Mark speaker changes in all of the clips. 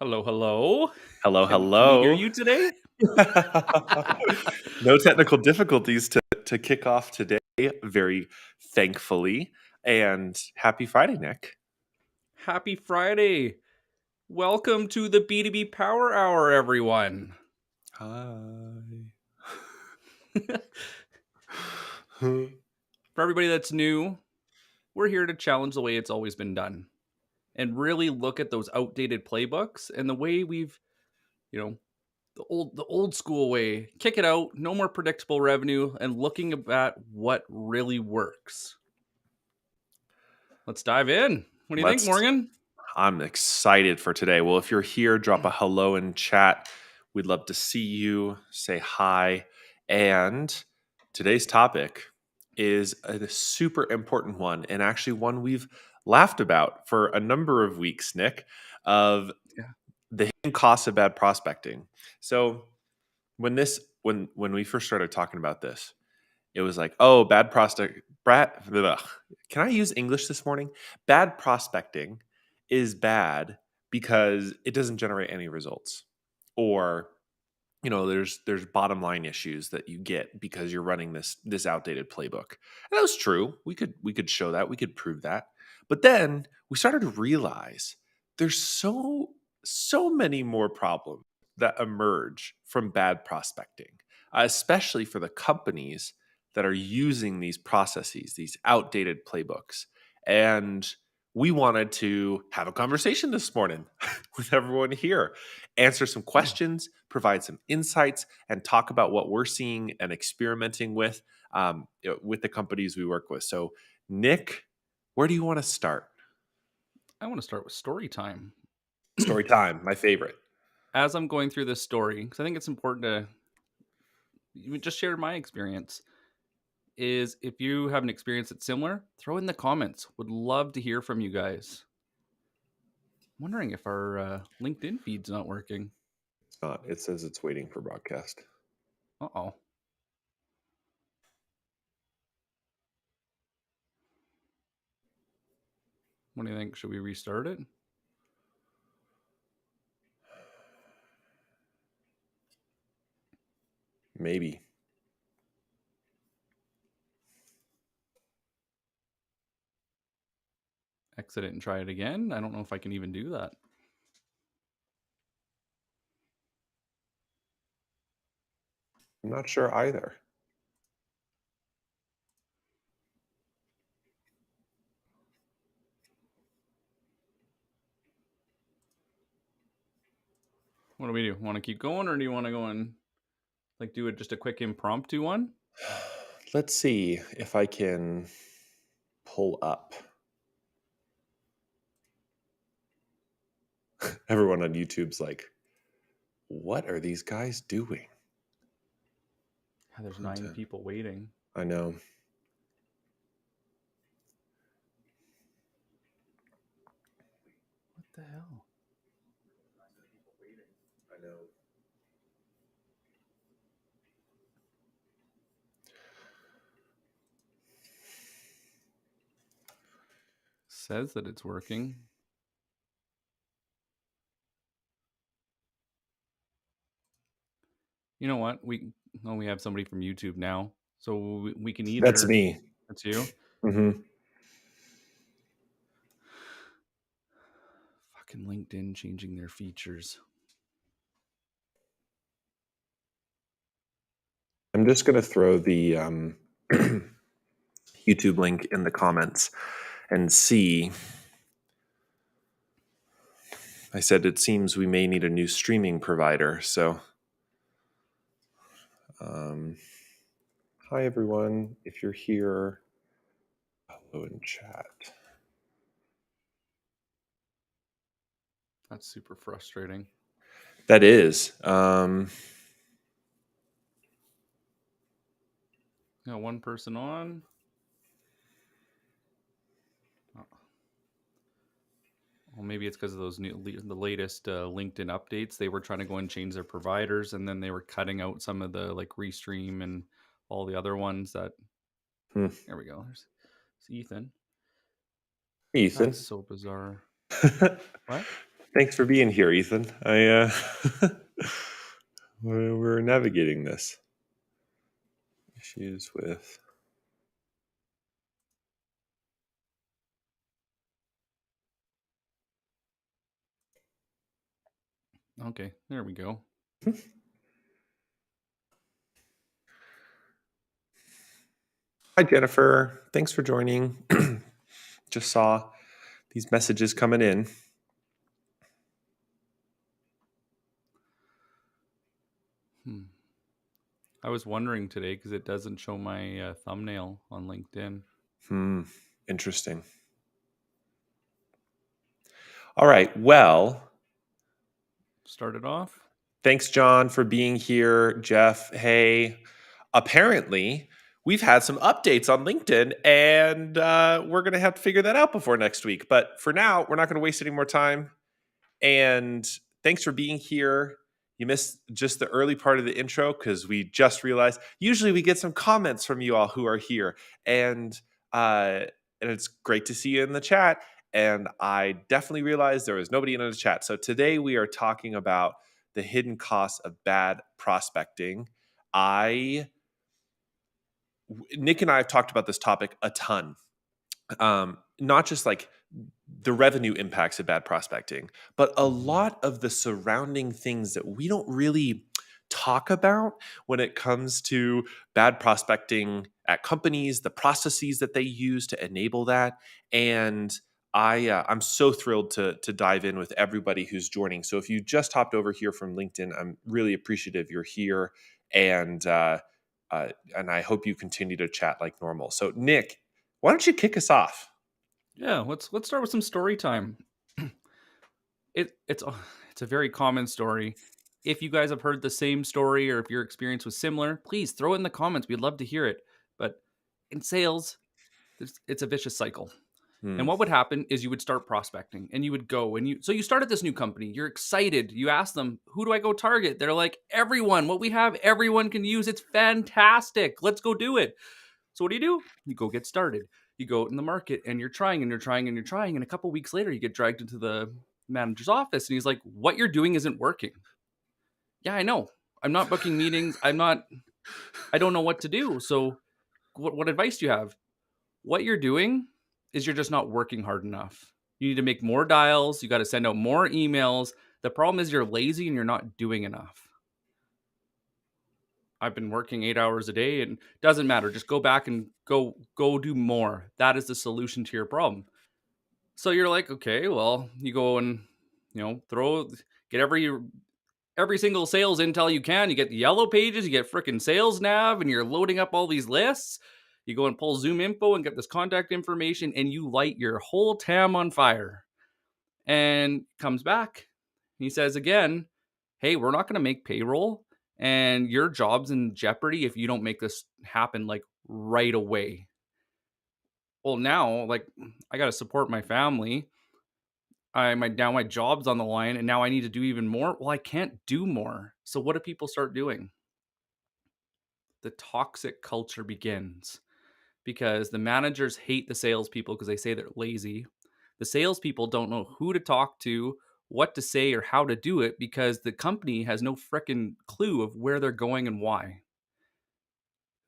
Speaker 1: Hello, hello.
Speaker 2: Hello,
Speaker 1: Can we hear
Speaker 2: hello.
Speaker 1: you today?
Speaker 2: No technical difficulties to kick off today, very thankfully. And happy Friday, Nick.
Speaker 1: Happy Friday. Welcome to the B2B Power Hour, everyone.
Speaker 2: Hi.
Speaker 1: For everybody that's new, we're here to challenge the way it's always been done and really look at those outdated playbooks and the way we've, the old school way, kick it out, no more predictable revenue, and looking at what really works. Let's dive in. What do you think,
Speaker 2: Let's
Speaker 1: Morgan?
Speaker 2: I'm excited for today. Well, if you're here, drop a hello in chat. We'd love to see you. Say hi. And today's topic is a super important one, and actually one we've laughed about for a number of weeks, Nick, of
Speaker 1: Yeah.
Speaker 2: the hidden costs of bad prospecting. So when we first started talking about this, it was like, oh, bad prospect. Can I use English this morning? Bad prospecting is bad because it doesn't generate any results, or there's bottom line issues that you get because you're running this outdated playbook. And that was true. We could show that, we could prove that. But then we started to realize there's so many more problems that emerge from bad prospecting, especially for the companies that are using these processes, these outdated playbooks. And we wanted to have a conversation this morning with everyone here, answer some questions, provide some insights, and talk about what we're seeing and experimenting with the companies we work with. So, Nick, where do you want to start?
Speaker 1: I want to start with story time.
Speaker 2: Story time, my favorite.
Speaker 1: As I'm going through this story, because I think it's important to even just share my experience, is if you have an experience that's similar, throw in the comments. Would love to hear from you guys. I'm wondering if our LinkedIn feed's not working.
Speaker 2: It's not. It says it's waiting for broadcast.
Speaker 1: Uh-oh. What do you think? Should we restart it?
Speaker 2: Maybe.
Speaker 1: Exit it and try it again? I don't know if I can even do that.
Speaker 2: I'm not sure either.
Speaker 1: What do we do? Want to keep going, or do you want to go and do it just a quick impromptu one?
Speaker 2: Let's see if I can pull up. Everyone on YouTube's like, what are these guys doing?
Speaker 1: Yeah, there's 9
Speaker 2: Content.
Speaker 1: people waiting.
Speaker 2: I know.
Speaker 1: What the hell?
Speaker 2: I know.
Speaker 1: Says that it's working. You know what? We have somebody from YouTube now, so we can
Speaker 2: That's
Speaker 1: either.
Speaker 2: me.
Speaker 1: That's you.
Speaker 2: Mm-hmm.
Speaker 1: Fucking LinkedIn changing their features.
Speaker 2: I'm just going to throw the YouTube link in the comments and see. I said it seems we may need a new streaming provider. So, hi everyone. If you're here, hello in chat.
Speaker 1: That's super frustrating.
Speaker 2: That is.
Speaker 1: Got one person on. Well, maybe it's because of those the latest LinkedIn updates. They were trying to go and change their providers, and then they were cutting out some of the Restream and all the other ones. There we go. There's Ethan.
Speaker 2: Ethan.
Speaker 1: That's so bizarre. What?
Speaker 2: Thanks for being here, Ethan. We're navigating this. Issues with.
Speaker 1: Okay, there we go.
Speaker 2: Hi, Jennifer. Thanks for joining. Just saw these messages coming in.
Speaker 1: Hmm. I was wondering today because it doesn't show my thumbnail on LinkedIn.
Speaker 2: Hmm. Interesting. All right. Well,
Speaker 1: Start it off.
Speaker 2: thanks, John, for being here. Jeff, hey. Apparently, we've had some updates on LinkedIn, and we're going to have to figure that out before next week. But for now, we're not going to waste any more time. And thanks for being here. You missed just the early part of the intro because we just realized usually we get some comments from you all who are here, and uh, and it's great to see you in the chat. And I definitely realized there was nobody in the chat. So today we are talking about the hidden costs of bad prospecting. I Nick and I have talked about this topic a ton, not just like the revenue impacts of bad prospecting, but a
Speaker 1: Mhm.
Speaker 2: lot of the surrounding things that we don't really talk about when it comes to bad prospecting at companies, the processes that they use to enable that. And I'm so thrilled to dive in with everybody who's joining. So if you just hopped over here from LinkedIn, I'm really appreciative you're here, and and I hope you continue to chat like normal. So Nick, why don't you kick us off?
Speaker 1: Yeah, let's start with some story time. It's it's a very common story. If you guys have heard the same story or if your experience was similar, please throw it in the comments. We'd love to hear it. But in sales, it's a vicious cycle. And
Speaker 2: Hmm.
Speaker 1: what would happen is you would start prospecting and you would go and you started this new company. You're excited. You ask them, "Who do I go target?" They're like, "Everyone. What we have, everyone can use. It's fantastic. Let's go do it." So what do? You go get started. You go out in the market and you're trying and you're trying and you're trying. And a couple weeks later, you get dragged into the manager's office and he's like, "What you're doing isn't working." Yeah, I know. I'm not booking meetings. I don't know what to do. So what advice do you have? What you're doing is you're just not working hard enough. You need to make more dials. You got to send out more emails. The problem is you're lazy and you're not doing enough. I've been working 8 hours a day and doesn't matter. Just go back and go do more. That is the solution to your problem. So you're like, okay, well, you go and throw get every single sales intel you can. You get the yellow pages, you get freaking sales nav, and you're loading up all these lists. You go and pull Zoom info and get this contact information, and you light your whole TAM on fire. And comes back. He says again, "Hey, we're not going to make payroll, and your job's in jeopardy if you don't make this happen like right away." Well, now, like, I got to support my family. My job's on the line, and now I need to do even more. Well, I can't do more. So what do people start doing? The toxic culture begins because the managers hate the salespeople because they say they're lazy. The salespeople don't know who to talk to, what to say, or how to do it because the company has no freaking clue of where they're going and why.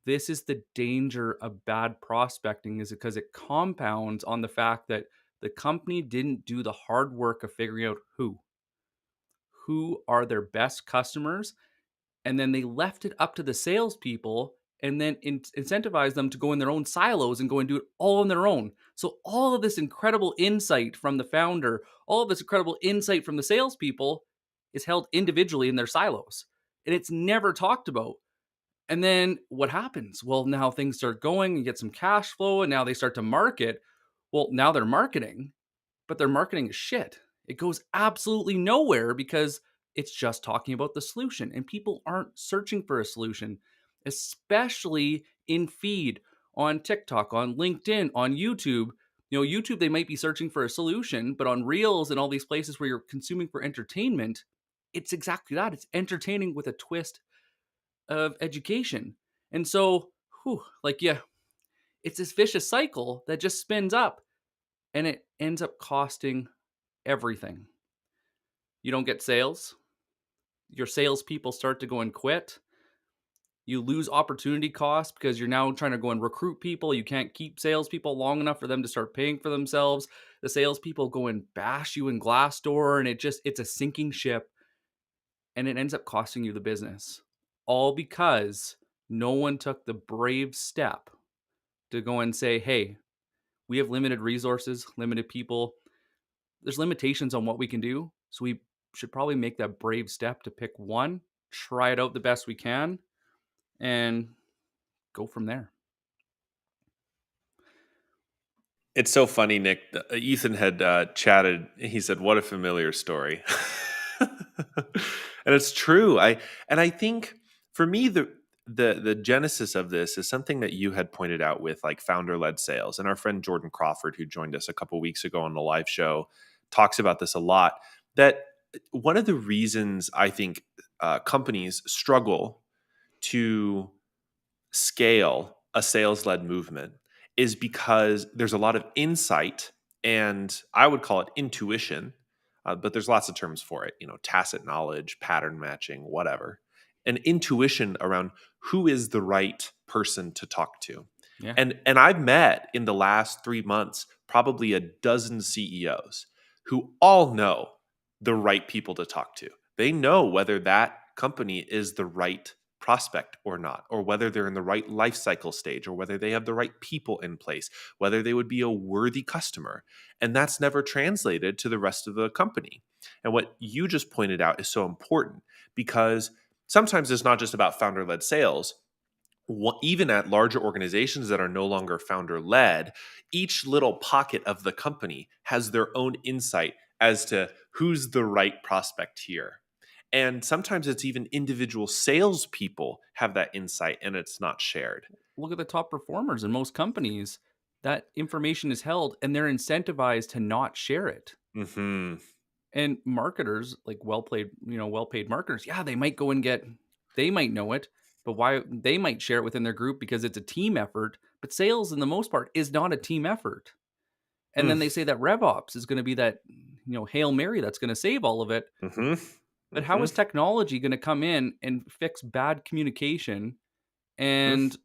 Speaker 1: This is the danger of bad prospecting, is because it compounds on the fact that the company didn't do the hard work of figuring out who are their best customers, and then they left it up to the salespeople and then incentivize them to go in their own silos and go and do it all on their own. So all of this incredible insight from the founder, all of this incredible insight from the salespeople is held individually in their silos, and it's never talked about. And then what happens? Well, now things start going and get some cash flow, and now they start to market. Well, now they're marketing, but their marketing is shit. It goes absolutely nowhere because it's just talking about the solution and people aren't searching for a solution, especially in feed on TikTok, on LinkedIn, on YouTube. YouTube, they might be searching for a solution, but on Reels and all these places where you're consuming for entertainment, it's exactly that. It's entertaining with a twist of education. And so, yeah, it's this vicious cycle that just spins up and it ends up costing everything. You don't get sales. Your salespeople start to go and quit. You lose opportunity costs because you're now trying to go and recruit people. You can't keep salespeople long enough for them to start paying for themselves. The salespeople go and bash you in Glassdoor, and it's a sinking ship, and it ends up costing you the business. All because no one took the brave step to go and say, hey, we have limited resources, limited people. There's limitations on what we can do. So we should probably make that brave step to pick one, try it out the best we can, and go from there.
Speaker 2: It's so funny, Nick. Ethan had chatted. He said, "What a familiar story," and it's true. I think for me the genesis of this is something that you had pointed out with like founder led sales, and our friend Jordan Crawford, who joined us a couple weeks ago on the live show, talks about this a lot. That one of the reasons I think companies struggle to scale a sales led movement is because there's a lot of insight, and I would call it intuition, but there's lots of terms for it, tacit knowledge, pattern matching, whatever. An intuition around who is the right person to talk to.
Speaker 1: Yeah.
Speaker 2: And I've met in the last 3 months probably a dozen CEOs who all know the right people to talk to. They know whether that company is the right prospect or not, or whether they're in the right life cycle stage, or whether they have the right people in place, whether they would be a worthy customer. And that's never translated to the rest of the company. And what you just pointed out is so important, because sometimes it's not just about founder led sales. Even at larger organizations that are no longer founder led, each little pocket of the company has their own insight as to who's the right prospect here. And sometimes it's even individual salespeople have that insight and it's not shared.
Speaker 1: Look at the top performers in most companies. That information is held and they're incentivized to not share it.
Speaker 2: Hmm.
Speaker 1: And marketers, like well paid marketers, yeah, they might know it, but why they might share it within their group because it's a team effort. But sales, in the most part, is not a team effort. And then they say that RevOps is going to be that, Hail Mary that's going to save all of it.
Speaker 2: Hmm.
Speaker 1: But how
Speaker 2: Hmm.
Speaker 1: is technology going to come in and fix bad communication
Speaker 2: Hmm.
Speaker 1: and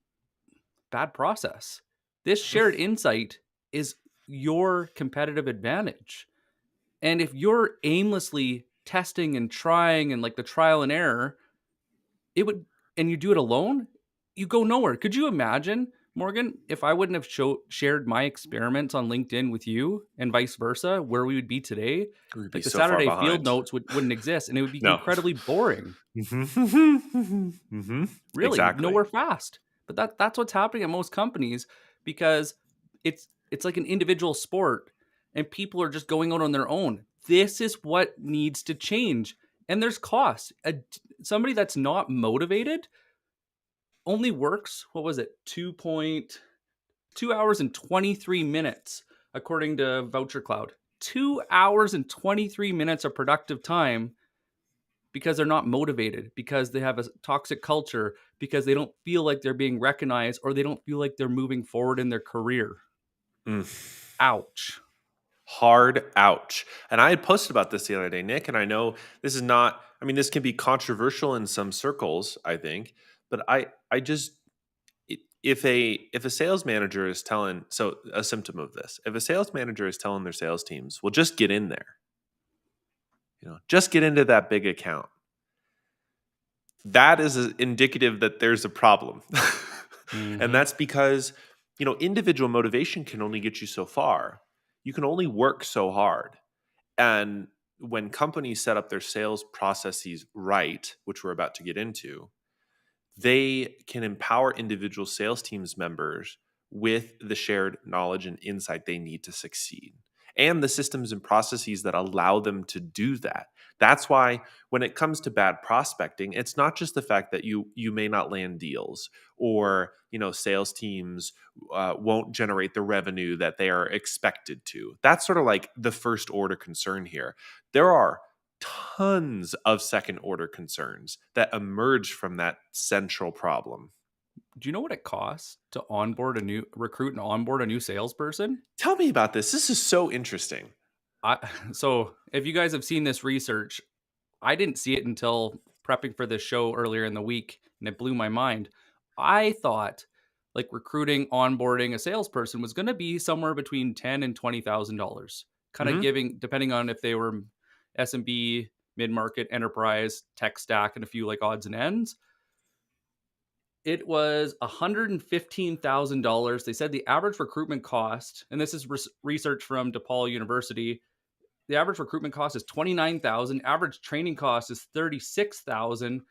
Speaker 1: bad process? This shared insight is your competitive advantage. And if you're aimlessly testing and trying and like the trial and error, it would, and you do it alone, you go nowhere. Could you imagine, Morgan, if I wouldn't have shared my experiments on LinkedIn with you and vice versa, where we would be today?
Speaker 2: We'd be
Speaker 1: Like the
Speaker 2: so far
Speaker 1: Saturday field
Speaker 2: behind.
Speaker 1: notes wouldn't exist and it would be
Speaker 2: No.
Speaker 1: incredibly boring.
Speaker 2: Hmm.
Speaker 1: Really,
Speaker 2: Exactly.
Speaker 1: nowhere fast. But that's what's happening at most companies because it's like an individual sport and people are just going out on their own. This is what needs to change. And there's costs. Somebody that's not motivated only works, what was it? 2 hours and 23 minutes according to Voucher Cloud. 2 hours and 23 minutes of productive time because they're not motivated, because they have a toxic culture, because they don't feel like they're being recognized or they don't feel like they're moving forward in their career.
Speaker 2: Mm.
Speaker 1: Ouch.
Speaker 2: Hard ouch. And I had posted about this the other day, Nick, and I know this is not, I mean, this can be controversial in some circles, I think, but I just, if a sales manager is telling, so a symptom of this, if a sales manager is telling their sales teams, well, just get in there, just get into that big account, that is indicative that there's a problem. And
Speaker 1: Mhm.
Speaker 2: that's because, individual motivation can only get you so far. You can only work so hard. And when companies set up their sales processes right, which we're about to get into, they can empower individual sales teams members with the shared knowledge and insight they need to succeed, and the systems and processes that allow them to do that. That's why when it comes to bad prospecting, it's not just the fact that you may not land deals, or sales teams won't generate the revenue that they are expected to. That's sort of like the first order concern here. There are tons of second order concerns that emerge from that central problem.
Speaker 1: Do you know what it costs to recruit and onboard a new salesperson?
Speaker 2: Tell me about this. This is so interesting.
Speaker 1: I so if you guys have seen this research, I didn't see it until prepping for this show earlier in the week, and it blew my mind. I thought like recruiting, onboarding a salesperson was going to be somewhere between ten and $20,000, kind of
Speaker 2: Mhm.
Speaker 1: giving depending on if they were SMB, mid market, enterprise, tech stack, and a few like odds and ends. It was $115,000. They said the average recruitment cost, and this is research from DePaul University, the average recruitment cost is 29,000, average training cost is 36,000,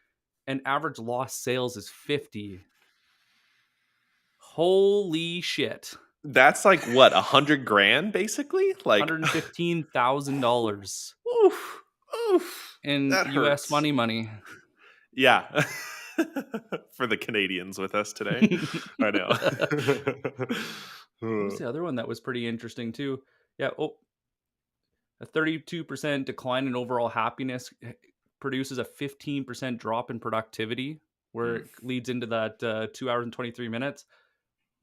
Speaker 1: and average lost sales is 50. Holy shit.
Speaker 2: That's like what, 100 grand basically? Like
Speaker 1: $115,000
Speaker 2: oof, oof,
Speaker 1: in
Speaker 2: that
Speaker 1: US
Speaker 2: hurts.
Speaker 1: money.
Speaker 2: Yeah. For the Canadians with us today. I know.
Speaker 1: What was the other one that was pretty interesting too? Yeah, a 32% decline in overall happiness produces a 15% drop in productivity, where
Speaker 2: Mm.
Speaker 1: it leads into that 2 hours and 23 minutes.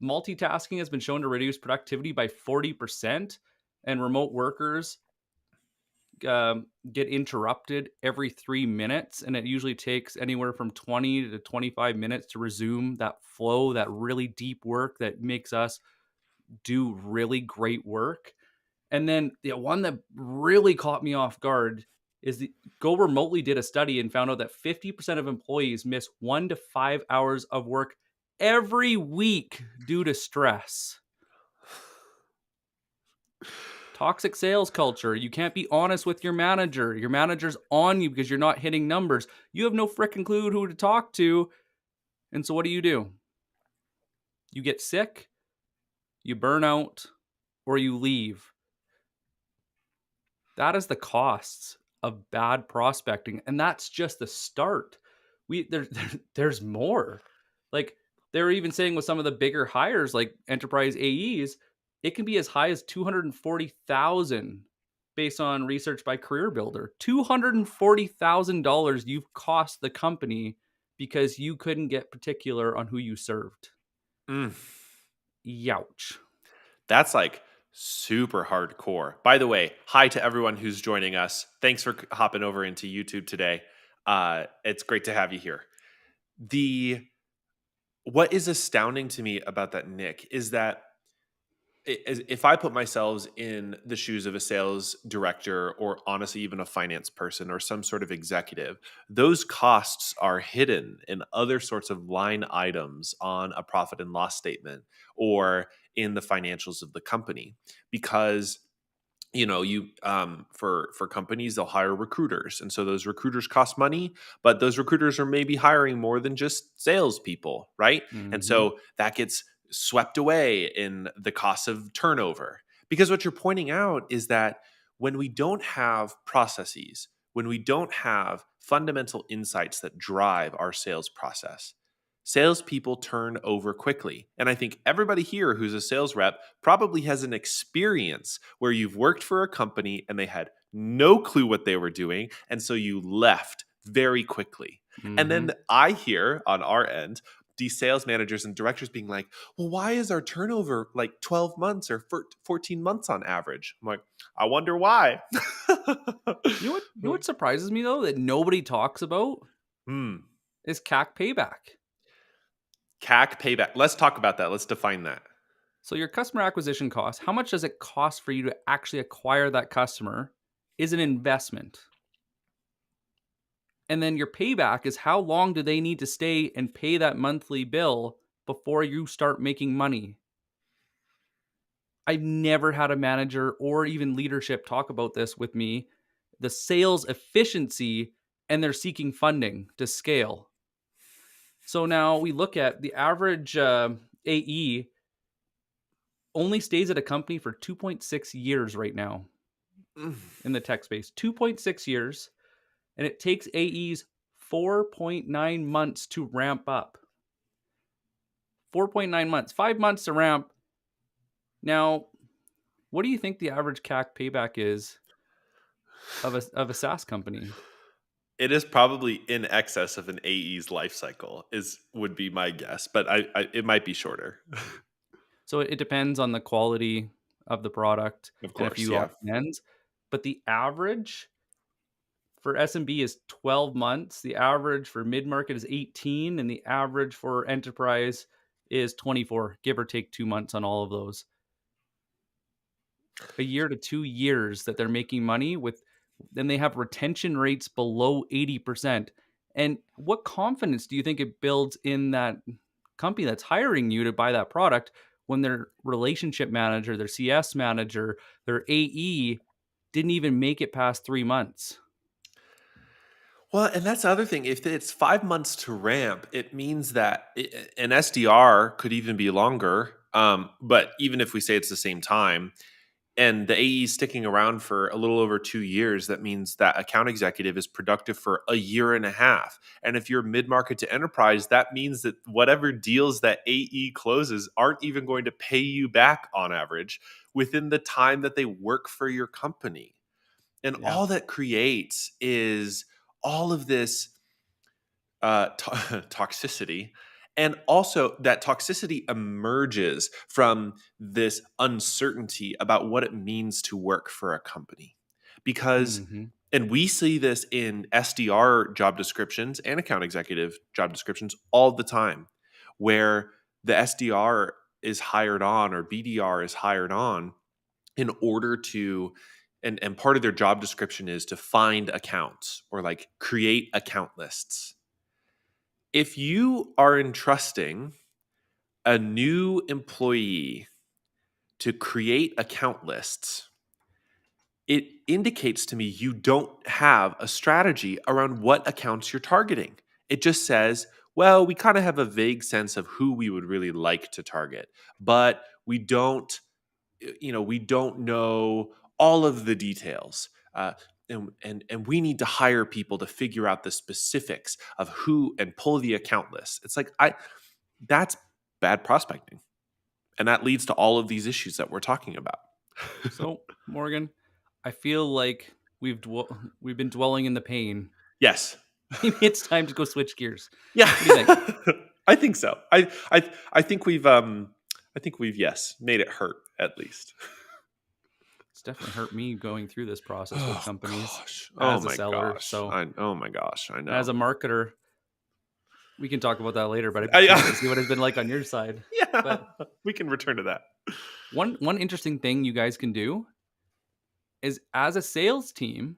Speaker 1: Multitasking has been shown to reduce productivity by 40%, and remote workers get interrupted every 3 minutes. And it usually takes anywhere from 20 to 25 minutes to resume that flow, that really deep work that makes us do really great work. And then the one that really caught me off guard is the Go Remotely did a study and found out that 50% of employees miss 1 to 5 hours of work every week due to stress. Toxic sales culture. You can't be honest with your manager. Your manager's on you because you're not hitting numbers. You have no freaking clue who to talk to. And so what do? You get sick, you burn out, or you leave. That is the costs of bad prospecting, and that's just the start. There's more. Like they were even saying with some of the bigger hires, like enterprise AEs, it can be as high as 240,000 based on research by Career Builder. $240,000 you've cost the company because you couldn't get particular on who you served.
Speaker 2: Mm.
Speaker 1: Youch.
Speaker 2: That's like super hardcore. By the way, hi to everyone who's joining us. Thanks for hopping over into YouTube today. It's great to have you here. The What is astounding to me about that, Nick, is that if I put myself in the shoes of a sales director or honestly even a finance person or some sort of executive, those costs are hidden in other sorts of line items on a profit and loss statement or in the financials of the company because you for companies they'll hire recruiters, and so those recruiters cost money, but those recruiters are maybe hiring more than just salespeople, right? And
Speaker 1: Mhm.
Speaker 2: so that gets swept away in the cost of turnover, because what you're pointing out is that when we don't have processes, when we don't have fundamental insights that drive our sales process, salespeople turn over quickly. And I think everybody here who's a sales rep probably has an experience where you've worked for a company and they had no clue what they were doing. And so you left very quickly. And then
Speaker 1: Mhm.
Speaker 2: I hear on our end, these sales managers and directors being like, well, why is our turnover like 12 months or 14 months on average? I'm like, I wonder why.
Speaker 1: You know what surprises me though that nobody talks about
Speaker 2: Hmm.
Speaker 1: is CAC payback.
Speaker 2: CAC payback. Let's talk about that. Let's define that.
Speaker 1: So your customer acquisition cost, how much does it cost for you to actually acquire that customer is an investment. And then your payback is how long do they need to stay and pay that monthly bill before you start making money. I've never had a manager or even leadership talk about this with me, the sales efficiency, and they're seeking funding to scale. So now we look at the average AE only stays at a company for 2.6 years right now
Speaker 2: Mm.
Speaker 1: in the tech space. 2.6 years. And it takes AEs 4.9 months to ramp up. 4.9 months, 5 months to ramp. Now, what do you think the average CAC payback is of a SaaS company?
Speaker 2: It is probably in excess of an AE's life cycle, is would be my guess, but I it might be shorter.
Speaker 1: So it depends on the quality of the product
Speaker 2: Of
Speaker 1: and a
Speaker 2: course,
Speaker 1: few
Speaker 2: yeah.
Speaker 1: odds and ends. but the average for SMB is 12 months. The average for mid market is 18, and the average for enterprise is 24, give or take 2 months on all of those. A year to 2 years that they're making money with, then they have retention rates below 80%. And what confidence do you think it builds in that company that's hiring you to buy that product when their relationship manager, their CS manager, their AE didn't even make it past 3 months?
Speaker 2: Well, and that's the other thing. If it's 5 months to ramp, it means that an SDR could even be longer. But even if we say it's the same time, and the AE is sticking around for a little over 2 years, that means that account executive is productive for a year and a half. And if you're mid market to enterprise, that means that whatever deals that AE closes aren't even going to pay you back on average within the time that they work for your company. And
Speaker 1: Yeah.
Speaker 2: all that creates is all of this toxicity. And also, that toxicity emerges from this uncertainty about what it means to work for a company. Because,
Speaker 1: Hmm.
Speaker 2: and we see this in SDR job descriptions and account executive job descriptions all the time, where the SDR is hired on or BDR is hired on in order to, and part of their job description is to find accounts or like create account lists. If you are entrusting a new employee to create account lists, it indicates to me you don't have a strategy around what accounts you're targeting. It just says, well, we kind of have a vague sense of who we would really like to target, but we don't know all of the details. And we need to hire people to figure out the specifics of who and pull the account lists. It's like that's bad prospecting. And that leads to all of these issues that we're talking about.
Speaker 1: So, Morgan, I feel like we've been dwelling in the pain.
Speaker 2: Yes.
Speaker 1: Maybe it's time to go switch gears.
Speaker 2: Yeah.
Speaker 1: What do you think?
Speaker 2: I think so. I think we've yes, made it hurt at least.
Speaker 1: It's definitely hurt me going through this process with
Speaker 2: Oh
Speaker 1: companies
Speaker 2: gosh. Oh
Speaker 1: as a
Speaker 2: my
Speaker 1: seller.
Speaker 2: gosh.
Speaker 1: So,
Speaker 2: Oh my gosh. I
Speaker 1: as
Speaker 2: know.
Speaker 1: a marketer, we can talk about that later, but I'd be curious to
Speaker 2: I
Speaker 1: see what it's been like on your side.
Speaker 2: yeah.
Speaker 1: But
Speaker 2: We can return to that.
Speaker 1: one interesting thing you guys can do is, as a sales team,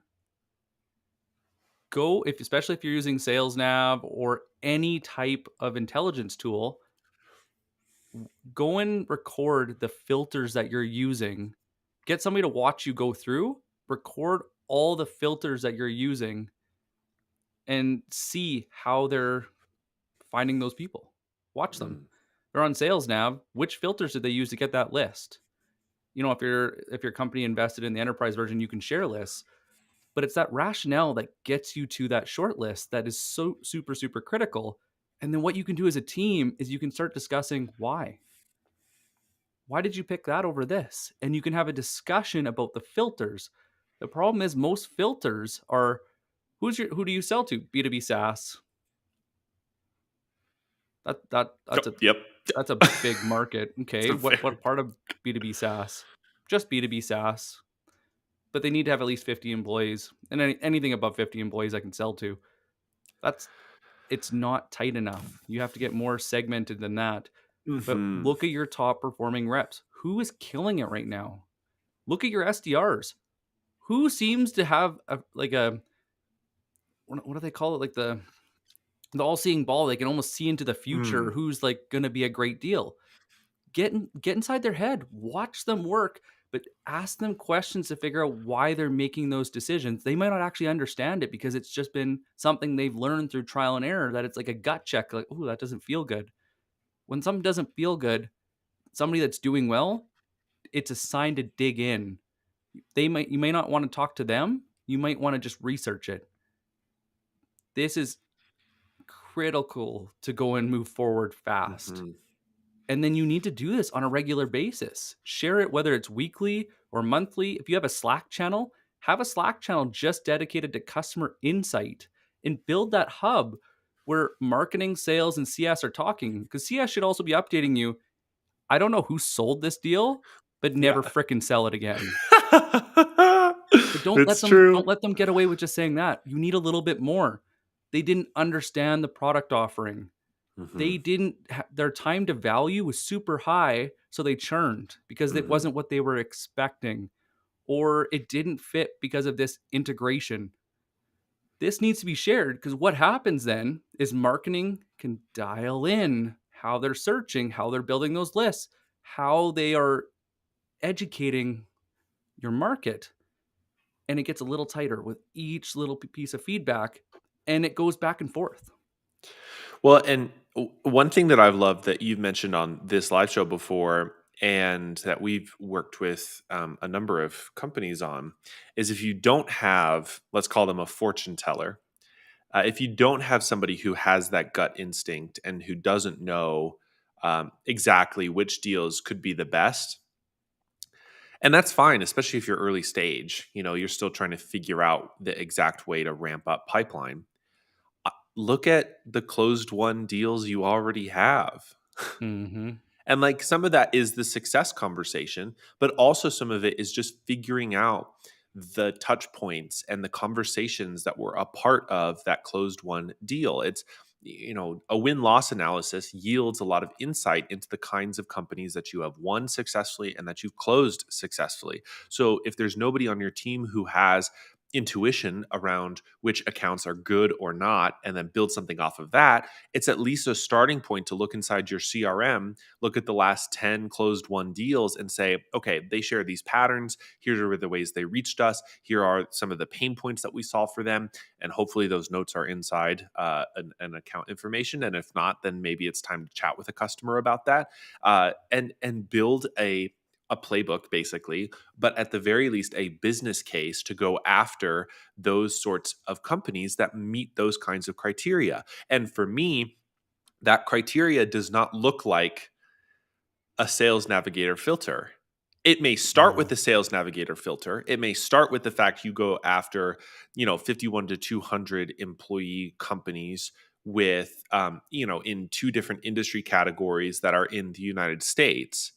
Speaker 1: go, if especially if you're using sales nav or any type of intelligence tool, go and record the filters that you're using. Get somebody to watch you go through, record all the filters that you're using, and see how they're finding those people. Watch them.
Speaker 2: Mm,
Speaker 1: They're on sales nav. Which filters did they use to get that list? If your company invested in the enterprise version, you can share lists, but it's that rationale that gets you to that short list that is so super, super critical. And then what you can do as a team is you can start discussing why. Why did you pick that over this? And you can have a discussion about the filters. The problem is most filters are, who do you sell to? B2B SaaS. That's a
Speaker 2: yep.
Speaker 1: that's a big market.
Speaker 2: It's
Speaker 1: Okay.
Speaker 2: a
Speaker 1: What
Speaker 2: very
Speaker 1: part of B2B SaaS? Just B2B SaaS. But they need to have at least 50 employees. And anything above 50 employees I can sell to. That's It's not tight enough. You have to get more segmented than that. But
Speaker 2: Mhm.
Speaker 1: look at your top performing reps. Who is killing it right now? Look at your SDRs. Who seems to have a what do they call it? Like the all-seeing ball. They can almost see into the future
Speaker 2: Mm.
Speaker 1: who's like going to be a great deal. Get inside their head. Watch them work, but ask them questions to figure out why they're making those decisions. They might not actually understand it because it's just been something they've learned through trial and error, that it's like a gut check, like, oh, that doesn't feel good. When something doesn't feel good, somebody that's doing well, it's a sign to dig in. You may not want to talk to them. You might want to just research it. This is critical to go and move forward fast.
Speaker 2: Mhm.
Speaker 1: And then you need to do this on a regular basis. Share it, whether it's weekly or monthly. If you have a Slack channel, have a Slack channel just dedicated to customer insight, and build that hub where marketing, sales, and CS are talking. Because CS should also be updating you. I don't know who sold this deal, but
Speaker 2: Yeah.
Speaker 1: never fricking sell it again. But
Speaker 2: It's true.
Speaker 1: don't let them get away with just saying that. You need a little bit more. They didn't understand the product offering.
Speaker 2: Mhm,
Speaker 1: They didn't their time to value was super high, so they churned because it
Speaker 2: mhm.
Speaker 1: wasn't what they were expecting, or it didn't fit because of this integration. This needs to be shared because what happens then is marketing can dial in how they're searching, how they're building those lists, how they are educating your market, and it gets a little tighter with each little piece of feedback, and it goes back and forth.
Speaker 2: Well, and one thing that I've loved that you've mentioned on this live show before, and that we've worked with a number of companies on, is if you don't have, let's call them a fortune teller, if you don't have somebody who has that gut instinct and who doesn't know exactly which deals could be the best, and that's fine, especially if you're early stage, you're still trying to figure out the exact way to ramp up pipeline. Look at the closed one deals you already have.
Speaker 1: Mhm.
Speaker 2: And like some of that is the success conversation, but also some of it is just figuring out the touch points and the conversations that were a part of that closed one deal. It's, a win loss analysis yields a lot of insight into the kinds of companies that you have won successfully and that you've closed successfully. So if there's nobody on your team who has intuition around which accounts are good or not, and then build something off of that, it's at least a starting point to look inside your CRM, look at the last 10 closed one deals and say, okay, they share these patterns. Here are the ways they reached us. Here are some of the pain points that we solve for them. And hopefully those notes are inside an account information. And if not, then maybe it's time to chat with a customer about that, and build a playbook basically, but at the very least a business case to go after those sorts of companies that meet those kinds of criteria. And for me, that criteria does not look like a sales navigator filter. It may start with
Speaker 1: No.
Speaker 2: the sales navigator filter. It may start with the fact you go after, 51 to 200 employee companies with, in two different industry categories that are in the United States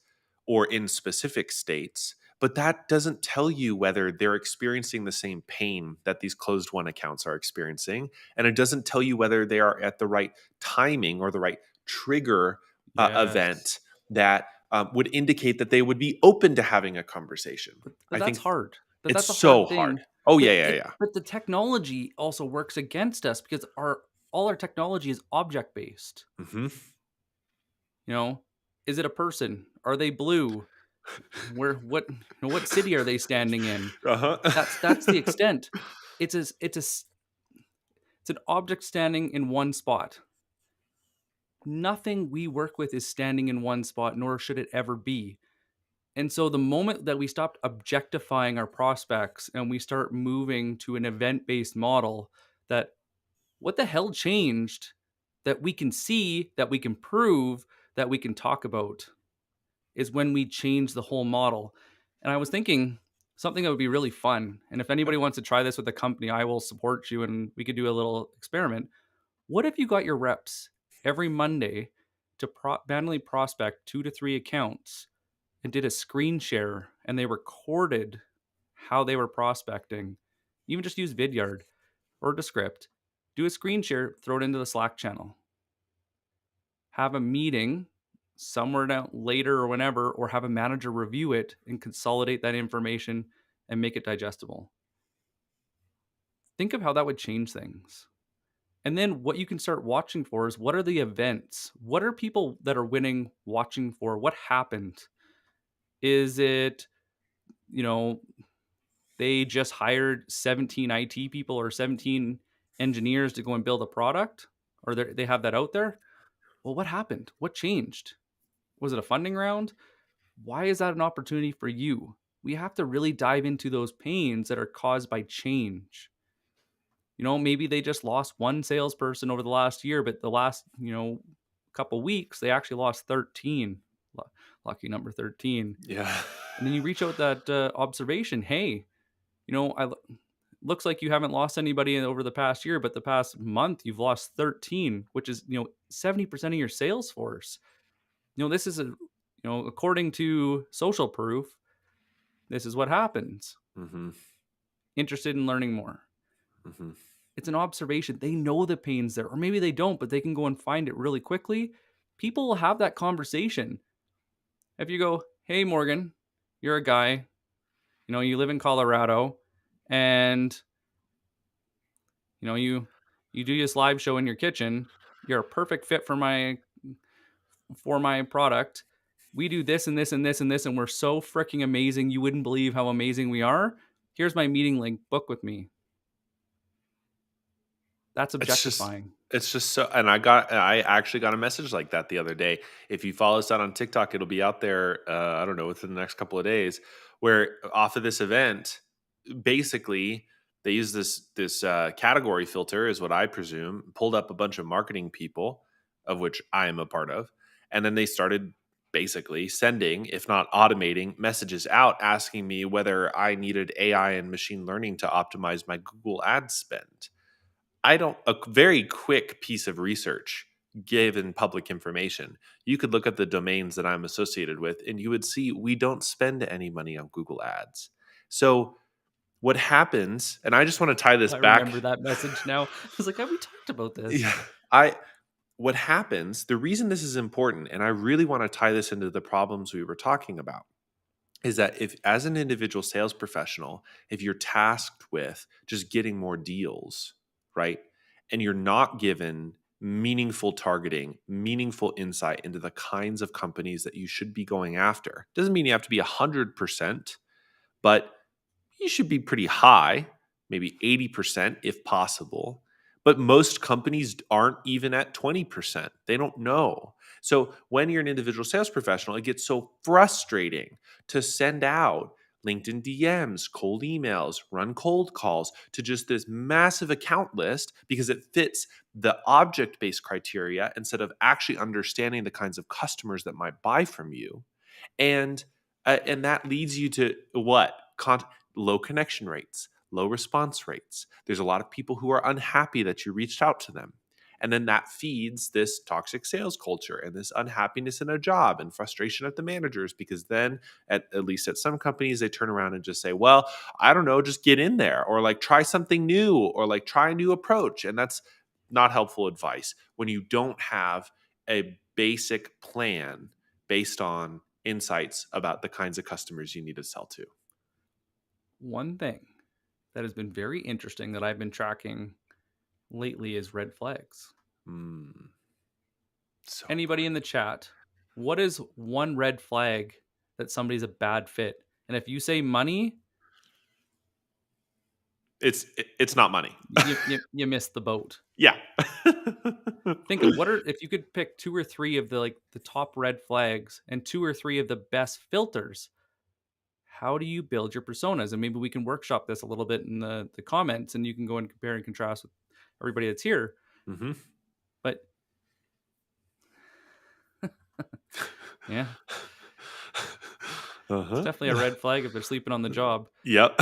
Speaker 2: or in specific states. But that doesn't tell you whether they're experiencing the same pain that these closed one accounts are experiencing. And it doesn't tell you whether they are at the right timing or the right trigger
Speaker 1: Yes.
Speaker 2: event that would indicate that they would be open to having a conversation.
Speaker 1: But
Speaker 2: I
Speaker 1: that's
Speaker 2: think
Speaker 1: hard. But
Speaker 2: it's
Speaker 1: that's a
Speaker 2: so
Speaker 1: hard
Speaker 2: hard.
Speaker 1: thing.
Speaker 2: Oh yeah,
Speaker 1: But
Speaker 2: yeah,
Speaker 1: it
Speaker 2: yeah.
Speaker 1: but the technology also works against us because our all our technology is object based.
Speaker 2: Hmm.
Speaker 1: You know, is it a person? Are they blue? Where what city are they standing in?
Speaker 2: Uh
Speaker 1: That's the
Speaker 2: huh.
Speaker 1: extent. It's an object standing in one spot. Nothing we work with is standing in one spot, nor should it ever be. And so the moment that we stopped objectifying our prospects and we start moving to an event-based model, that what the hell changed that we can see, that we can prove, that we can talk about is when we change the whole model. And I was thinking something that would be really fun. And if anybody wants to try this with a company, I will support you and we could do a little experiment. What if you got your reps every Monday to manually prospect 2 to 3 accounts and did a screen share and they recorded how they were prospecting? Even just use Vidyard or Descript. Do a screen share, throw it into the Slack channel. Have a meeting somewhere down later or whenever, or have a manager review it and consolidate that information and make it digestible. Think of how that would change things. And then what you can start watching for is what are the events? What are people that are winning watching for? What happened? Is it, you know, they just hired 17 IT people or 17 engineers to go and build a product? Or they have that out there? Well, what happened? What changed? Was it a funding round? Why is that an opportunity for you? We have to really dive into those pains that are caused by change. Maybe they just lost one salesperson over the last year, but the last, couple weeks, they actually lost 13. Lucky number 13.
Speaker 2: Yeah.
Speaker 1: And then you reach out that observation. Hey, I looks like you haven't lost anybody over the past year, but the past month you've lost 13, which is, 70% of your sales force. This is according to social proof, this is what happens.
Speaker 2: Hmm.
Speaker 1: interested in learning more.
Speaker 2: Mhm.
Speaker 1: It's an observation. They know the pain's there, or maybe they don't, but they can go and find it really quickly. People will have that conversation. If you go, hey, Morgan, you're a guy, you live in Colorado, and you do this live show in your kitchen. You're a perfect fit for my product. We do this and this and this and this, and we're so freaking amazing. You wouldn't believe how amazing we are. Here's my meeting link. Book with me. That's
Speaker 2: It's just
Speaker 1: objectifying.
Speaker 2: it's just so, and I actually got a message like that the other day. If you follow us out on TikTok, it'll be out there, I don't know, within the next couple of days, where off of this event, basically they use this category filter, is what I presume, pulled up a bunch of marketing people, of which I am a part of, and then they started basically sending, if not automating, messages out asking me whether I needed AI and machine learning to optimize my Google ad spend. I don't A very quick piece of research given public information. You could look at the domains that I'm associated with and you would see we don't spend any money on Google Ads. So what happens, and I just want to tie this
Speaker 1: I
Speaker 2: back.
Speaker 1: remember that message now. I was like, have we talked about this?
Speaker 2: Yeah. I What happens, the reason this is important, and I really want to tie this into the problems we were talking about, is that if, as an individual sales professional, if you're tasked with just getting more deals, right? And you're not given meaningful targeting, meaningful insight into the kinds of companies that you should be going after. Doesn't mean you have to be 100%, but you should be pretty high, maybe 80% if possible. But most companies aren't even at 20%. They don't know. So when you're an individual sales professional, it gets so frustrating to send out LinkedIn DMs, cold emails, run cold calls to just this massive account list because it fits the object based criteria instead of actually understanding the kinds of customers that might buy from you. And that leads you to what? Low connection rates, low response rates. There's a lot of people who are unhappy that you reached out to them. And then that feeds this toxic sales culture and this unhappiness in a job and frustration at the managers, because then at least at some companies, they turn around and just say, well, I don't know, just get in there, or like try something new, or like try a new approach. And that's not helpful advice when you don't have a basic plan based on insights about the kinds of customers you need to sell to.
Speaker 1: One thing that has been very interesting that I've been tracking lately is red flags.
Speaker 2: Mm, so
Speaker 1: Anybody in
Speaker 2: important.
Speaker 1: the chat, what is one red flag that somebody's a bad fit? And if you say money,
Speaker 2: It's not money.
Speaker 1: you missed the boat.
Speaker 2: Yeah.
Speaker 1: Think of if you could pick two or three of the top red flags and two or three of the best filters. How do you build your personas? And maybe we can workshop this a little bit in the comments, and you can go and compare and contrast with everybody that's here.
Speaker 2: Hmm.
Speaker 1: But yeah, it's
Speaker 2: Uh-huh.
Speaker 1: definitely a red flag if they're sleeping on the job.
Speaker 2: Yep.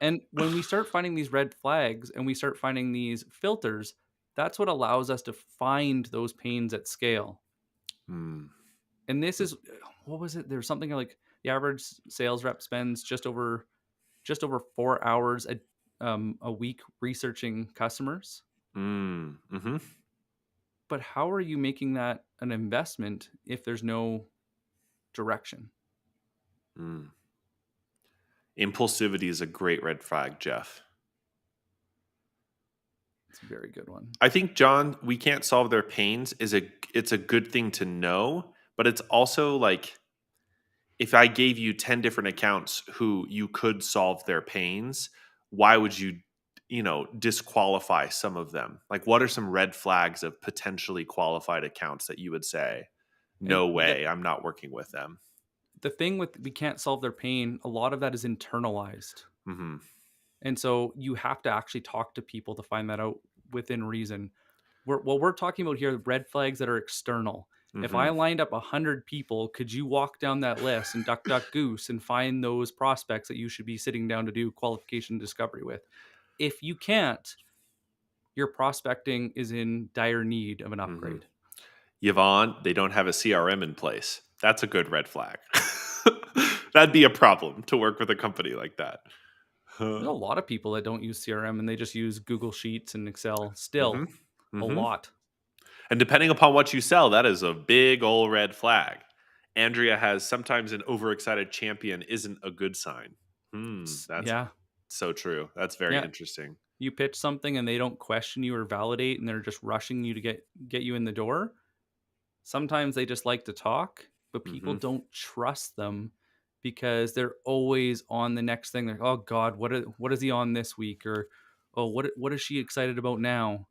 Speaker 1: And when we start finding these red flags and we start finding these filters, that's what allows us to find those pains at scale.
Speaker 2: Mm.
Speaker 1: And this is, what was it? There's something like the average sales rep spends just over 4 hours a week researching customers.
Speaker 2: Mm. Hmm.
Speaker 1: But how are you making that an investment if there's no direction?
Speaker 2: Mm. Impulsivity is a great red flag, Jeff.
Speaker 1: It's a very good one.
Speaker 2: I think, John, we can't solve their pains it's a good thing to know, but it's also like, if I gave you 10 different accounts who you could solve their pains, why would you, disqualify some of them? Like, what are some red flags of potentially qualified accounts that you would say,
Speaker 1: And
Speaker 2: no way, I'm not working with them?
Speaker 1: the thing with we can't solve their pain, a lot of that is internalized.
Speaker 2: Hmm.
Speaker 1: And so you have to actually talk to people to find that out within reason. We're talking about here red flags that are external. If I
Speaker 2: Hmm.
Speaker 1: lined up 100 people, could you walk down that list and duck, duck, goose and find those prospects that you should be sitting down to do qualification discovery with? If you can't, your prospecting is in dire need of an
Speaker 2: Hmm.
Speaker 1: upgrade.
Speaker 2: Yvonne, they don't have a CRM in place. That's a good red flag. That'd be a problem to work with a company like that.
Speaker 1: There's a lot of people that don't use CRM and they just use Google Sheets and Excel
Speaker 2: Hmm.
Speaker 1: still a
Speaker 2: Hmm.
Speaker 1: lot.
Speaker 2: And depending upon what you sell, that is a big old red flag. Andrea has sometimes an overexcited champion isn't a good sign. That's
Speaker 1: Yeah.
Speaker 2: so true. That's very
Speaker 1: Yeah.
Speaker 2: interesting.
Speaker 1: You pitch something and they don't question you or validate and they're just rushing you to get you in the door. Sometimes they just like to talk, but people
Speaker 2: Hmm.
Speaker 1: don't trust them because they're always on the next thing. They're, oh God, what is he on this week? Or oh, what is she excited about now?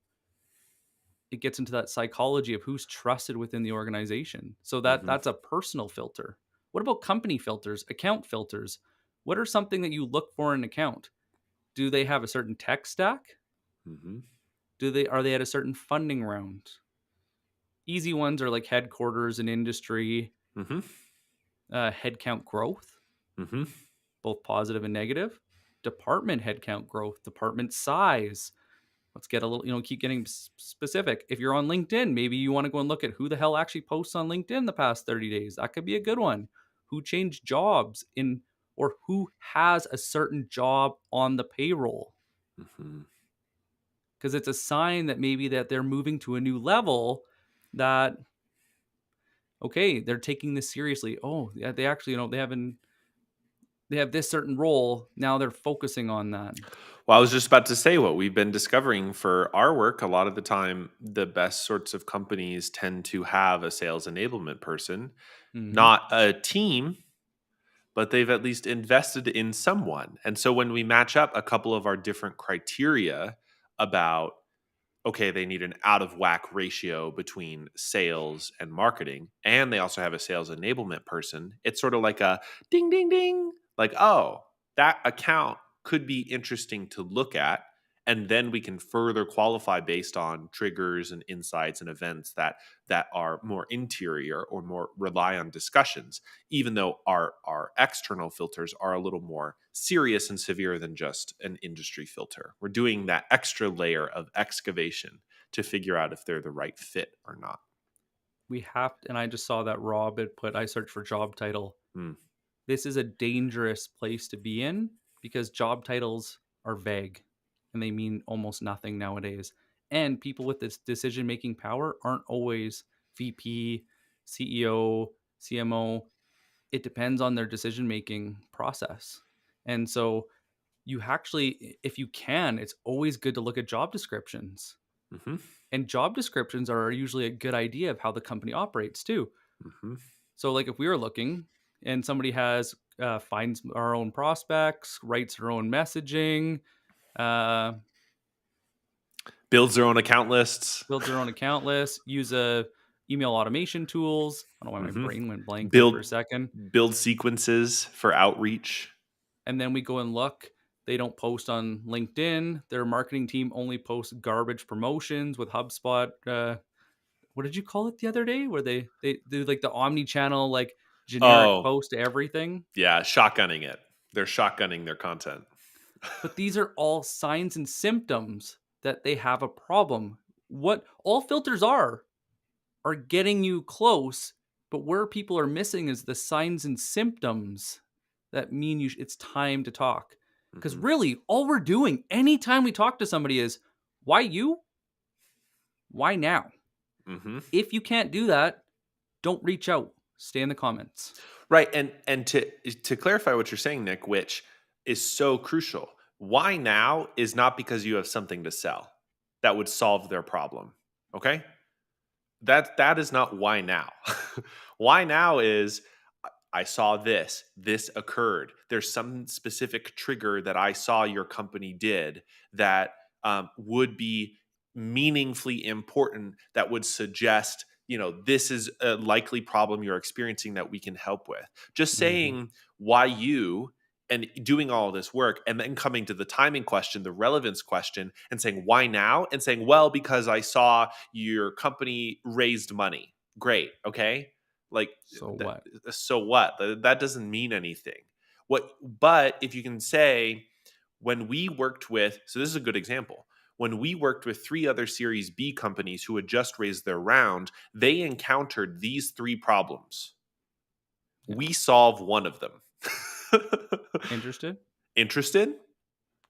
Speaker 1: It gets into that psychology of who's trusted within the organization. So
Speaker 2: Hmm.
Speaker 1: that's a personal filter. What about company filters, account filters? What are something that you look for in an account? Do they have a certain tech stack?
Speaker 2: Hmm.
Speaker 1: Do they Are they at a certain funding round? Easy ones are like headquarters and industry,
Speaker 2: Hmm.
Speaker 1: headcount growth,
Speaker 2: Hmm.
Speaker 1: both positive and negative. Department headcount growth, department size. Let's get a little, keep getting specific. If you're on LinkedIn, maybe you want to go and look at who the hell actually posts on LinkedIn the past 30 days. That could be a good one. Who changed jobs or who has a certain job on the payroll?
Speaker 2: Hmm.
Speaker 1: Because it's a sign that maybe that they're moving to a new level that, okay, they're taking this seriously. Oh, yeah, they actually, they have this certain role. Now they're focusing on that.
Speaker 2: Well, I was just about to say what we've been discovering for our work. A lot of the time, the best sorts of companies tend to have a sales enablement person,
Speaker 1: Hmm.
Speaker 2: not a team, but they've at least invested in someone. And so when we match up a couple of our different criteria about, okay, they need an out of whack ratio between sales and marketing, and they also have a sales enablement person, it's sort of like a ding, ding, ding. Like, oh, that account could be interesting to look at. And then we can further qualify based on triggers and insights and events that are more interior or more rely on discussions, even though our external filters are a little more serious and severe than just an industry filter. We're doing that extra layer of excavation to figure out if they're the right fit or not.
Speaker 1: And I just saw that Rob had put, I searched for job title.
Speaker 2: Hmm.
Speaker 1: This is a dangerous place to be in because job titles are vague and they mean almost nothing nowadays. And people with this decision making power aren't always VP, CEO, CMO. It depends on their decision making process. And so you actually, if you can, it's always good to look at job descriptions.
Speaker 2: Hmm.
Speaker 1: And job descriptions are usually a good idea of how the company operates too.
Speaker 2: Hmm.
Speaker 1: So, like if we were looking and somebody finds our own prospects, writes their own messaging, uh,
Speaker 2: Builds their own account lists.
Speaker 1: builds their own account list, use email automation tools. I don't know why my
Speaker 2: Hmm.
Speaker 1: brain went blank there for a
Speaker 2: Build
Speaker 1: second.
Speaker 2: build sequences for outreach.
Speaker 1: And then we go and look. They don't post on LinkedIn. Their marketing team only posts garbage promotions with HubSpot. What did you call it the other day? Where they do like the omni channel, like generic
Speaker 2: Oh,
Speaker 1: post to everything.
Speaker 2: yeah, shotgunning it. They're shotgunning their content.
Speaker 1: But these are all signs and symptoms that they have a problem. What all filters are getting you close, but where people are missing is the signs and symptoms that mean it's time to talk. Because
Speaker 2: Hmm.
Speaker 1: really, all we're doing anytime we talk to somebody is, why you? Why now?
Speaker 2: Hmm.
Speaker 1: If you can't do that, don't reach out. Stay in the comments.
Speaker 2: Right, and to clarify what you're saying, Nick, which is so crucial. Why now is not because you have something to sell that would solve their problem. Okay, that is not why now. Why now is I saw this. This occurred. There's some specific trigger that I saw your company did that would be meaningfully important, that would suggest, this is a likely problem you're experiencing that we can help with. Just
Speaker 1: Hmm.
Speaker 2: saying why you and doing all of this work and then coming to the timing question, the relevance question, and saying why now, and saying, well, because I saw your company raised money. Great. Okay. Like
Speaker 1: So
Speaker 2: that,
Speaker 1: what?
Speaker 2: so what? That doesn't mean anything. But if you can say, when we worked with, so this is a good example. When we worked with three other Series B companies who had just raised their round, they encountered these three problems.
Speaker 1: Yeah.
Speaker 2: We solve one of them.
Speaker 1: Interested?
Speaker 2: Interested?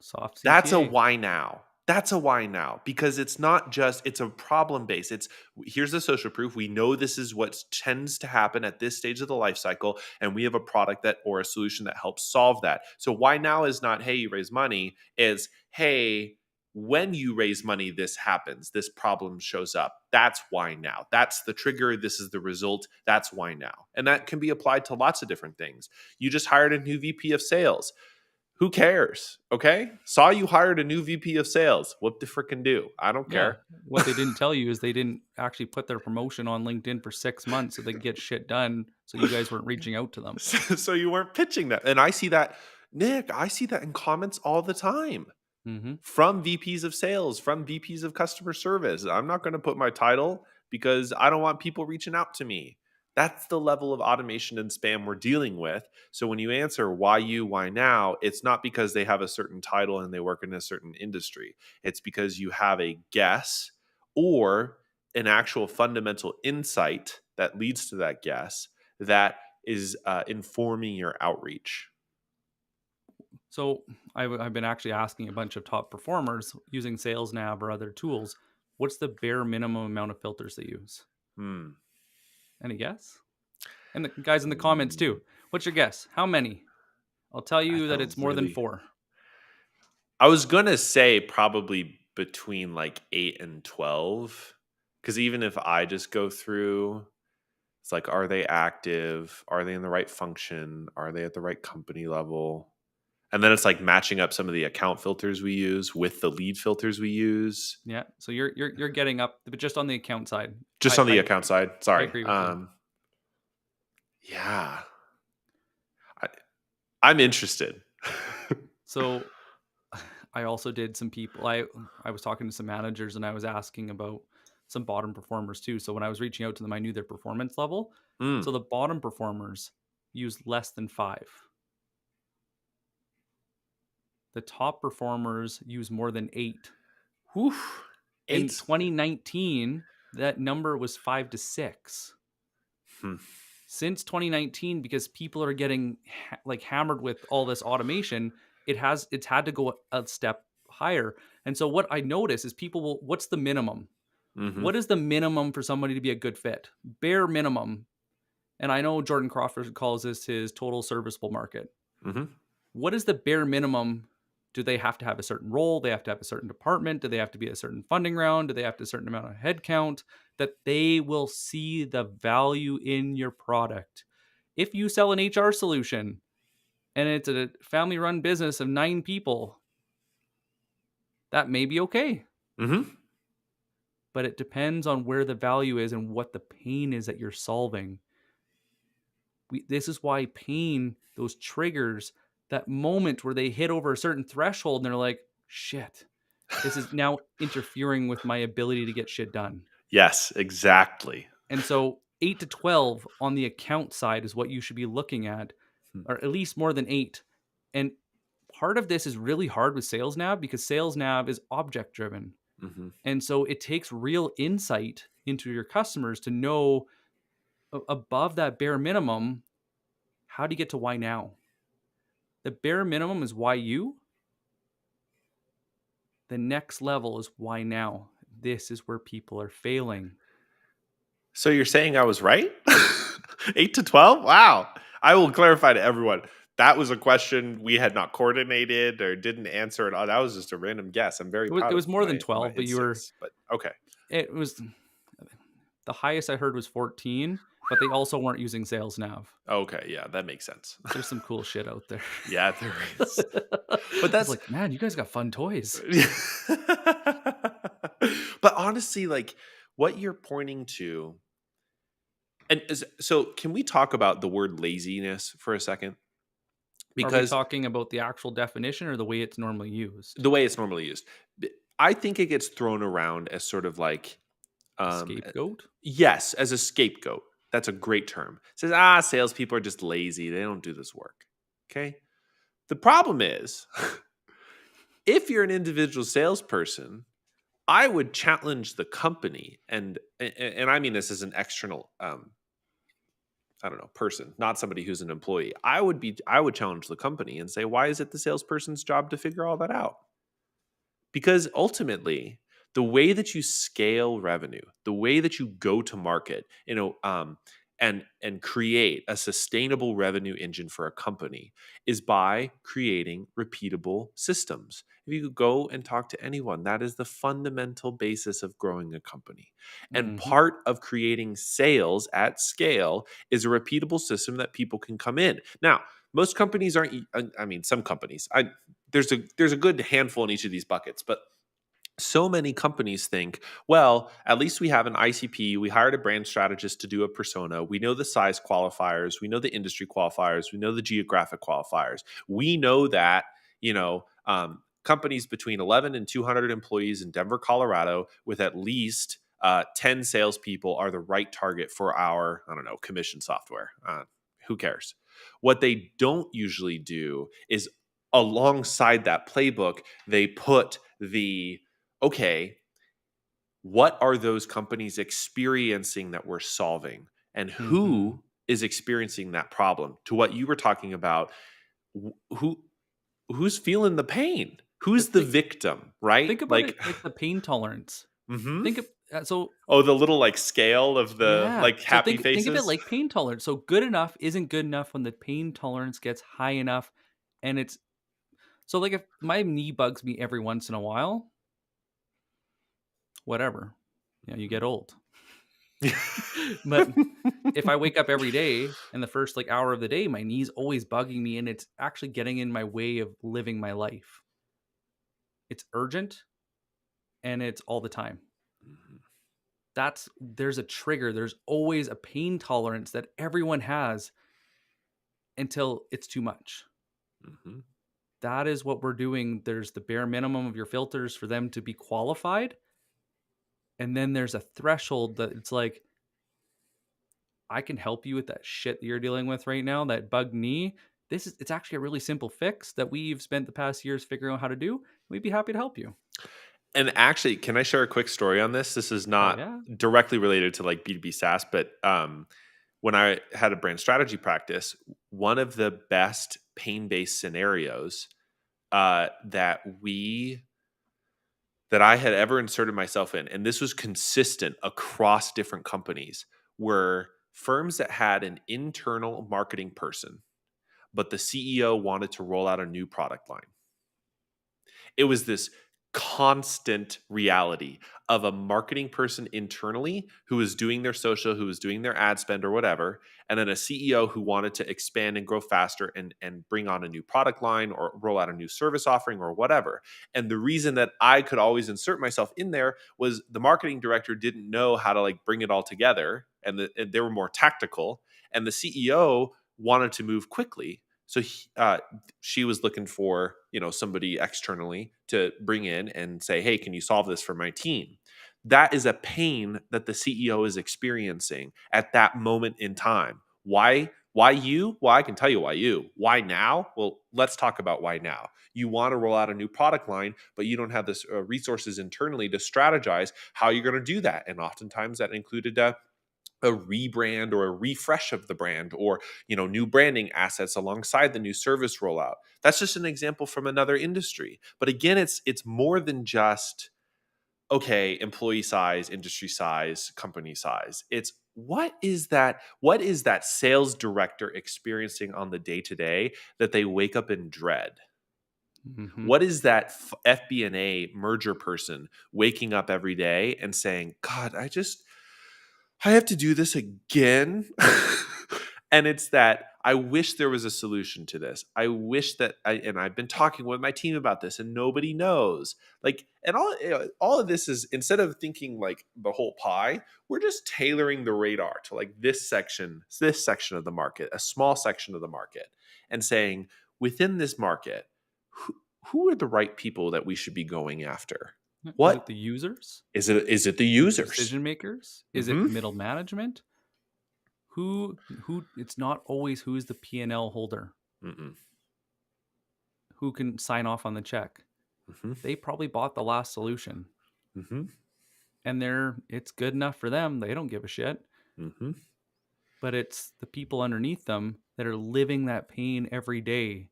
Speaker 1: Soft
Speaker 2: That's a
Speaker 1: CTA.
Speaker 2: why now. That's a why now because it's not just it's a problem base. It's here's the social proof. We know this is what tends to happen at this stage of the life cycle and we have a product that or a solution that helps solve that. So why now is not hey you raise money, is hey when you raise money this happens. This problem shows up. That's why now. That's the trigger, this is the result. That's why now. And that can be applied to lots of different things. You just hired a new VP of sales. Who cares? Okay. Saw you hired a new VP of sales. What the frickin' do? I don't
Speaker 1: Yeah.
Speaker 2: care.
Speaker 1: What they didn't tell you is they didn't actually put their promotion on LinkedIn for 6 months so they could get shit done. So you guys weren't reaching out to them.
Speaker 2: So you weren't pitching that. And I see that, Nick, I see that in comments all the time
Speaker 1: Hmm.
Speaker 2: from VPs of sales, from VPs of customer service. I'm not going to put my title because I don't want people reaching out to me. That's the level of automation and spam we're dealing with. So when you answer why you, why now, it's not because they have a certain title and they work in a certain industry. It's because you have a guess or an actual fundamental insight that leads to that guess that is informing your outreach.
Speaker 1: So I've been actually asking a bunch of top performers using SalesNav or other tools, what's the bare minimum amount of filters they use?
Speaker 2: Hmm.
Speaker 1: Any guess? And the guys in the comments
Speaker 2: Mm,
Speaker 1: too. What's your guess? How many? I'll tell
Speaker 2: I
Speaker 1: you that
Speaker 2: don't
Speaker 1: it's more than
Speaker 2: really.
Speaker 1: four.
Speaker 2: I was gonna say probably between like 8 and 12, because even if I just go through, it's like, are they active? Are they in the right function? Are they at the right company level? And then it's like matching up some of the account filters we use with the lead filters we use,
Speaker 1: Yeah. So you're getting up, but just on the account side.
Speaker 2: just on the account side.
Speaker 1: I
Speaker 2: Sorry.
Speaker 1: agree with you.
Speaker 2: Yeah, I, I'm interested.
Speaker 1: So I also did some people I was talking to some managers and I was asking about some bottom performers too. So when I was reaching out to them, I knew their performance level. So
Speaker 2: Mm.
Speaker 1: the bottom performers use less than 5. The top performers use more than 8.
Speaker 2: Whew.
Speaker 1: In
Speaker 2: Eight.
Speaker 1: 2019, that number was 5 to 6.
Speaker 2: Hmm.
Speaker 1: Since 2019, because people are getting like hammered with all this automation, it's had to go a step higher. And so what I notice is people will, what's the minimum?
Speaker 2: Mm-hmm.
Speaker 1: What is the minimum for somebody to be a good fit? Bare minimum. And I know Jordan Crawford calls this his total serviceable market.
Speaker 2: Mm-hmm.
Speaker 1: What is the bare minimum? Do they have to have a certain role? They have to have a certain department? Do they have to be a certain funding round? Do they have to a certain amount of headcount that they will see the value in your product? If you sell an HR solution and it's a family run business of 9 people, that may be okay.
Speaker 2: Mm-hmm.
Speaker 1: But it depends on where the value is and what the pain is that you're solving. This is why pain, those triggers, that moment where they hit over a certain threshold and they're like, shit, this is now interfering with my ability to get shit done.
Speaker 2: Yes, exactly.
Speaker 1: And so 8 to 12 on the account side is what you should be looking at, or at least more than 8. And part of this is really hard with Sales Nav because Sales Nav is object driven.
Speaker 2: Mm-hmm.
Speaker 1: And so it takes real insight into your customers to know above that bare minimum, how do you get to why now? The bare minimum is why you. The next level is why now. This is where people are failing.
Speaker 2: So you're saying I was right? 8 to 12? Wow. I will clarify to everyone. That was a question we had not coordinated or didn't answer at all. That was just a random guess. I'm very
Speaker 1: It
Speaker 2: proud of
Speaker 1: was more than
Speaker 2: my
Speaker 1: 12, but
Speaker 2: instincts. But okay.
Speaker 1: it was the highest I heard was 14, but they also weren't using Sales Nav.
Speaker 2: Okay. Yeah, that makes sense.
Speaker 1: There's some cool shit out there.
Speaker 2: Yeah, there is. But
Speaker 1: I was
Speaker 2: that's
Speaker 1: like, man, you guys got fun toys.
Speaker 2: but honestly, like what you're pointing to, so can we talk about the word laziness for a second?
Speaker 1: Are we
Speaker 2: Because
Speaker 1: talking about the actual definition or the way it's normally used?
Speaker 2: the way it's normally used, I think it gets thrown around as sort of like,
Speaker 1: A
Speaker 2: um, uh,
Speaker 1: scapegoat?
Speaker 2: yes, as a scapegoat. That's a great term. It says, salespeople are just lazy. They don't do this work. Okay. The problem is, if you're an individual salesperson, I would challenge the company, and I mean this as an external I don't know, person, not somebody who's an employee. I would challenge the company and say, why is it the salesperson's job to figure all that out? Because ultimately, the way that you scale revenue, the way that you go to market, and create a sustainable revenue engine for a company is by creating repeatable systems. If you go and talk to anyone, that is the fundamental basis of growing a company. And
Speaker 1: Hmm.
Speaker 2: part of creating sales at scale is a repeatable system that people can come in. Now, most companies aren't. I mean, some companies. There's a good handful in each of these buckets, but so many companies think, well, at least we have an ICP. We hired a brand strategist to do a persona. We know the size qualifiers. We know the industry qualifiers. We know the geographic qualifiers. We know that, companies between 11 and 200 employees in Denver, Colorado, with at least 10 salespeople are the right target for our, I don't know, commission software. Who cares? What they don't usually do is alongside that playbook, they put the okay, what are those companies experiencing that we're solving? And
Speaker 1: Hmm.
Speaker 2: who is experiencing that problem? To what you were talking about, who who's feeling the pain? Who's
Speaker 1: But
Speaker 2: the victim, right?
Speaker 1: think about
Speaker 2: Like,
Speaker 1: it like the pain tolerance.
Speaker 2: mhm.
Speaker 1: Think of so
Speaker 2: Oh, the little like scale of the
Speaker 1: Yeah.
Speaker 2: like
Speaker 1: So
Speaker 2: happy
Speaker 1: think of it
Speaker 2: faces.
Speaker 1: like pain tolerance. So good enough isn't good enough when the pain tolerance gets high enough, and it's so like if my knee bugs me every once in a while, whatever. You get old. But if I wake up every day and the first like hour of the day my knee's always bugging me and it's actually getting in my way of living my life. It's urgent and it's all the time.
Speaker 2: Mhm,
Speaker 1: There's a trigger. There's always a pain tolerance that everyone has until it's too much.
Speaker 2: mhm.
Speaker 1: That is what we're doing. There's the bare minimum of your filters for them to be qualified. And then there's a threshold that it's like, I can help you with that shit that you're dealing with right now, that bug knee. It's actually a really simple fix that we've spent the past years figuring out how to do. We'd be happy to help you.
Speaker 2: And actually, can I share a quick story on this? This is
Speaker 1: Oh
Speaker 2: not
Speaker 1: yeah.
Speaker 2: directly related to like B2B SaaS, but when I had a brand strategy practice, one of the best pain-based scenarios that I had ever inserted myself in, and this was consistent across different companies, were firms that had an internal marketing person, but the CEO wanted to roll out a new product line. It was this constant reality of a marketing person internally who was doing their social, who was doing their ad spend or whatever, and then a CEO who wanted to expand and grow faster and bring on a new product line or roll out a new service offering or whatever. And the reason that I could always insert myself in there was the marketing director didn't know how to like bring it all together, and they were more tactical, and the CEO wanted to move quickly. So she was looking for somebody externally to bring in and say, hey, can you solve this for my team? That is a pain that the CEO is experiencing at that moment in time. Why you? Well, I can tell you why you. Why now? Well, let's talk about why now. You want to roll out a new product line, but you don't have this resources internally to strategize how you're going to do that. And oftentimes that included a rebrand or a refresh of the brand, or new branding assets alongside the new service rollout. That's just an example from another industry, but again, it's more than just okay, employee size, industry size, company size. It's what is that sales director experiencing on the day to day that they wake up in dread?
Speaker 1: Hmm.
Speaker 2: What is that FB&A merger person waking up every day and saying, god, I have to do this again. And it's that I wish there was a solution to this. I wish that and I've been talking with my team about this and nobody knows. Like, and all of this is, instead of thinking like the whole pie, we're just tailoring the radar to like this section of the market, a small section of the market, and saying within this market, who, who are the right people that we should be going after?
Speaker 1: Is it
Speaker 2: What
Speaker 1: the users?
Speaker 2: is it the
Speaker 1: Is it
Speaker 2: users?
Speaker 1: decision makers? Is it
Speaker 2: Mhm.
Speaker 1: middle management? Who it's not always who is the P&L holder,
Speaker 2: Mm-mm.
Speaker 1: who can sign off on the check.
Speaker 2: Mhm.
Speaker 1: They probably bought the last solution
Speaker 2: Mhm.
Speaker 1: and it's good enough for them. They don't give a shit.
Speaker 2: Mhm.
Speaker 1: but it's the people underneath them that are living that pain every day.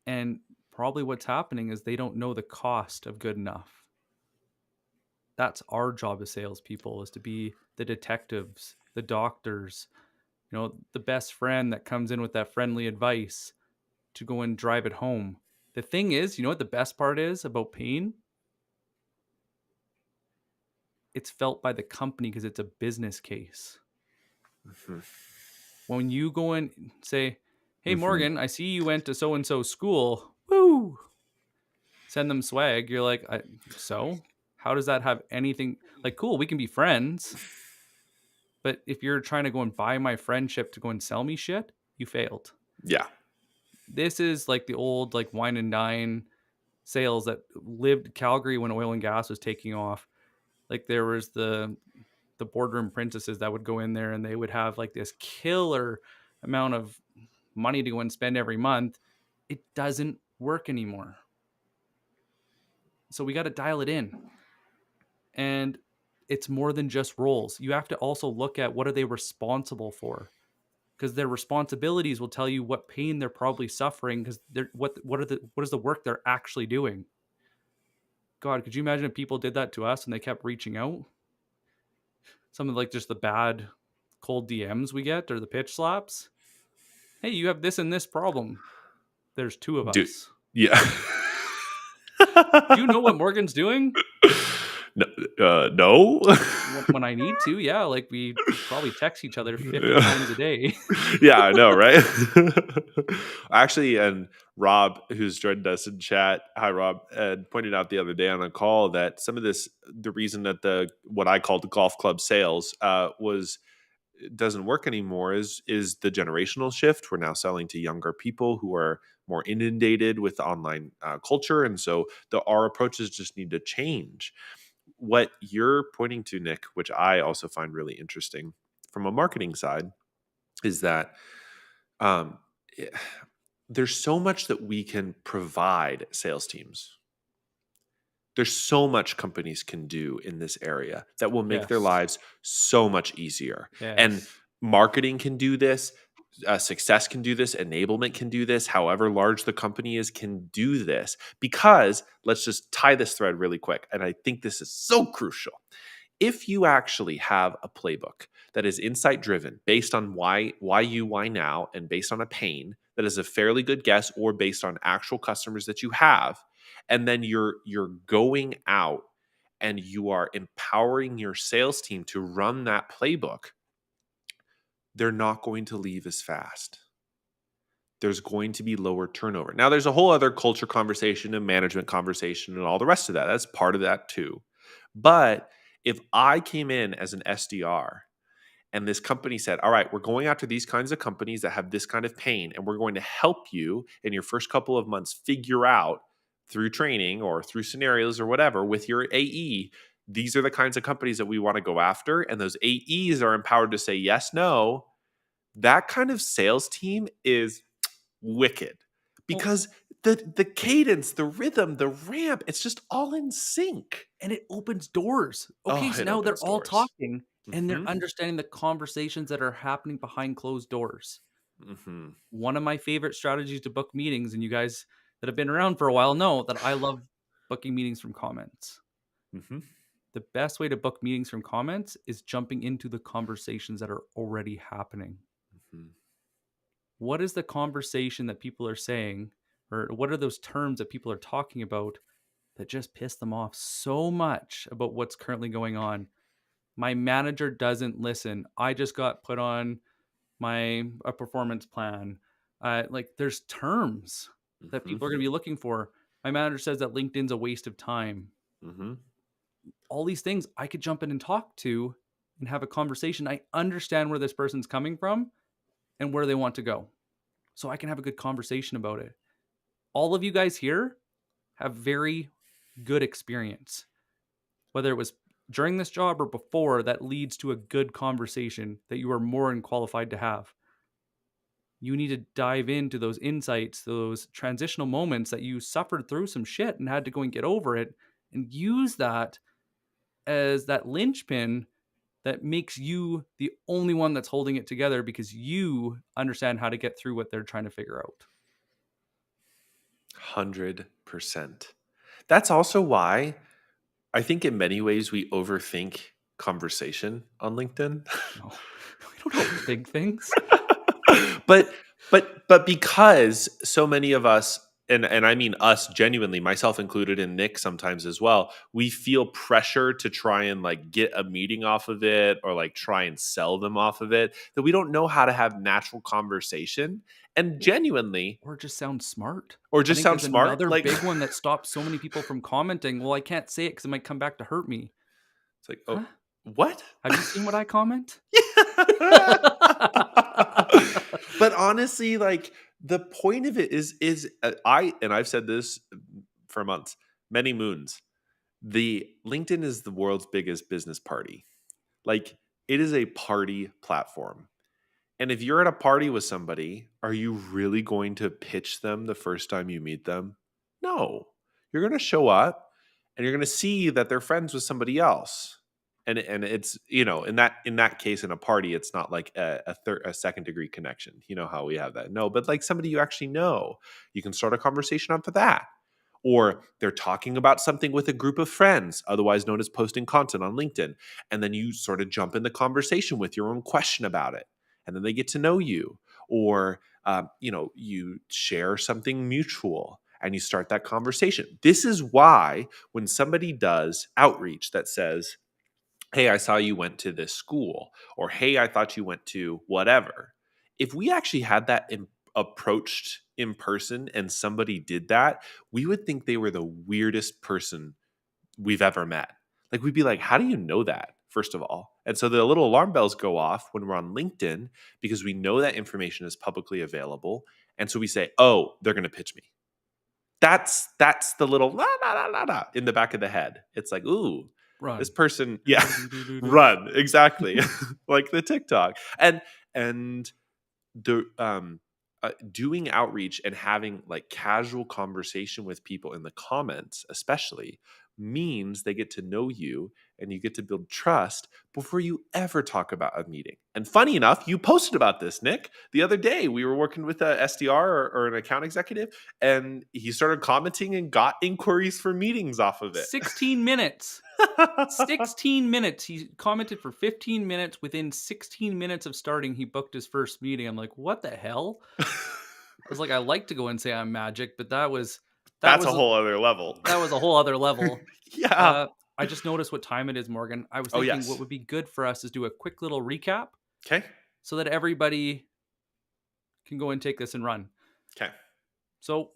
Speaker 1: And probably what's happening is they don't know the cost of good enough. That's our job as salespeople, is to be the detectives, the doctors, the best friend that comes in with that friendly advice to go and drive it home. The thing is, you know what the best part is about pain? It's felt by the company because it's a business case.
Speaker 2: Mhm.
Speaker 1: When you go in and say, "Hey
Speaker 2: Mhm.
Speaker 1: Morgan, I see you went to so and so school." Woo! Send them swag. You're like, so how does that have anything like cool? We can be friends, but if you're trying to go and buy my friendship to go and sell me shit, you failed.
Speaker 2: Yeah.
Speaker 1: This is like the old like wine and dine sales that lived Calgary when oil and gas was taking off. Like there was the boardroom princesses that would go in there and they would have like this killer amount of money to go and spend every month. It doesn't work anymore. So we got to dial it in. And it's more than just roles. You have to also look at what are they responsible for? Because their responsibilities will tell you what pain they're probably suffering because they're what is the work they're actually doing. God, could you imagine if people did that to us and they kept reaching out? Something like just the bad cold DMs we get or the pitch slaps. Hey, you have this and this problem. There's two of
Speaker 2: Dude.
Speaker 1: us.
Speaker 2: Yeah.
Speaker 1: Do you know what Morgan's doing?
Speaker 2: No. No.
Speaker 1: When I need to, yeah, like we probably text each other 50
Speaker 2: Yeah.
Speaker 1: times a day.
Speaker 2: Yeah, I know, right? Actually, and Rob, who's joined us in chat, hi Rob, had pointed out the other day on a call that some of this, the reason that the what I call the golf club sales was doesn't work anymore is the generational shift. We're now selling to younger people who are more inundated with online culture, and so our approaches just need to change. What you're pointing to, Nick, which I also find really interesting from a marketing side, is that um, eh, there's so much that we can provide sales teams. There's so much companies can do in this area that will make their
Speaker 1: Yes.
Speaker 2: lives so much easier. And
Speaker 1: Yes.
Speaker 2: marketing can do this, success can do this, enablement can do this, however large the company is can do this. Because let's just tie this thread really quick. And I think this is so crucial. If you actually have a playbook that is insight driven based on why you, why now, and based on a pain that is a fairly good guess or based on actual customers that you have, and then you're going out and you are empowering your sales team to run that playbook, they're not going to leave as fast. There's going to be lower turnover. Now, there's a whole other culture conversation and management conversation and all the rest of that. That's part of that too. But if I came in as an SDR and this company said, all right, we're going after these kinds of companies that have this kind of pain, and we're going to help you in your first couple of months figure out through training or through scenarios or whatever with your AE, these are the kinds of companies that we want to go after. And those AEs are empowered to say yes, no. That kind of sales team is wicked
Speaker 1: Well,
Speaker 2: because the cadence, the rhythm, the ramp, it's just all in sync.
Speaker 1: and it opens doors. Okay,
Speaker 2: Oh,
Speaker 1: so
Speaker 2: it
Speaker 1: now they're
Speaker 2: opens
Speaker 1: all
Speaker 2: doors.
Speaker 1: talking and they're
Speaker 2: Mhm.
Speaker 1: understanding the conversations that are happening behind closed doors.
Speaker 2: Mhm.
Speaker 1: One of my favorite strategies to book meetings, and you guys that have been around for a while know that I love booking meetings from comments.
Speaker 2: Mhm.
Speaker 1: The best way to book meetings from comments is jumping into the conversations that are already happening.
Speaker 2: Mhm.
Speaker 1: What is the conversation that people are saying, or what are those terms that people are talking about that just piss them off so much about what's currently going on? My manager doesn't listen. I just got put on my a performance plan. Like there's terms that
Speaker 2: Mhm.
Speaker 1: people are going to be looking for. My manager says that LinkedIn's a waste of time.
Speaker 2: Mhm.
Speaker 1: All these things I could jump in and talk to and have a conversation. I understand where this person's coming from and where they want to go. So I can have a good conversation about it. All of you guys here have very good experience, whether it was during this job or before, that leads to a good conversation that you are more than qualified to have. You need to dive into those insights, those transitional moments that you suffered through some shit and had to go and get over it, and use that as that linchpin that makes you the only one that's holding it together because you understand how to get through what they're trying to figure out.
Speaker 2: 100%. That's also why I think in many ways we overthink conversation on LinkedIn.
Speaker 1: No, we don't overthink things.
Speaker 2: but but because so many of us, and I mean us genuinely, myself included and Nick sometimes as well, we feel pressure to try and like get a meeting off of it or like try and sell them off of it, that we don't know how to have natural conversation and genuinely,
Speaker 1: Or just sound smart.
Speaker 2: or
Speaker 1: I
Speaker 2: just
Speaker 1: think
Speaker 2: sound
Speaker 1: is
Speaker 2: smart.
Speaker 1: another
Speaker 2: Like
Speaker 1: big one that stops so many people from commenting. Well, I can't say it because it might come back to hurt me.
Speaker 2: it's like, oh,
Speaker 1: Huh?
Speaker 2: what?
Speaker 1: Have you seen what I comment?
Speaker 2: Yeah. But honestly, like the point of it is I've said this for months, many moons. The LinkedIn is the world's biggest business party. Like it is a party platform. And if you're at a party with somebody, are you really going to pitch them the first time you meet them? No. You're going to show up and you're going to see that they're friends with somebody else. And it's, in that case in a party it's not like a second degree connection. You know how we have that. No, but like somebody you actually know. You can start a conversation after that. Or they're talking about something with a group of friends, otherwise known as posting content on LinkedIn. And then you sort of jump in the conversation with your own question about it. And then they get to know you. Or, you share something mutual and you start that conversation. This is why when somebody does outreach that says, hey, I saw you went to this school, or hey, I thought you went to whatever. If we actually had that approached in person and somebody did that, we would think they were the weirdest person we've ever met. Like, we'd be like, how do you know that? First of all. And so the little alarm bells go off when we're on LinkedIn because we know that information is publicly available. And so we say, oh, they're going to pitch me. That's the little la la la la la in the back of the head. It's like, ooh, this
Speaker 1: Run.
Speaker 2: person,
Speaker 1: Do,
Speaker 2: yeah,
Speaker 1: do, do, do, do.
Speaker 2: run exactly, like the TikTok, and the doing outreach and having like casual conversation with people in the comments, especially, means they get to know you and you get to build trust before you ever talk about a meeting. And funny enough, you posted about this, Nick, the other day. We were working with a SDR or an account executive, and he started commenting and got inquiries for meetings off of it.
Speaker 1: 16 minutes. 16 minutes. He commented for 15 minutes. Within 16 minutes of starting, he booked his first meeting. I'm like, what the hell? I was like, I like to go and say I'm magic, but that was that
Speaker 2: That's a
Speaker 1: was
Speaker 2: whole other level.
Speaker 1: that was a whole other level.
Speaker 2: Yeah.
Speaker 1: I just noticed what time it is, Morgan. I was
Speaker 2: Oh,
Speaker 1: thinking what
Speaker 2: yes.
Speaker 1: would be good for us is do a quick little recap
Speaker 2: Okay.
Speaker 1: so that everybody can go and take this and run.
Speaker 2: Okay.
Speaker 1: So,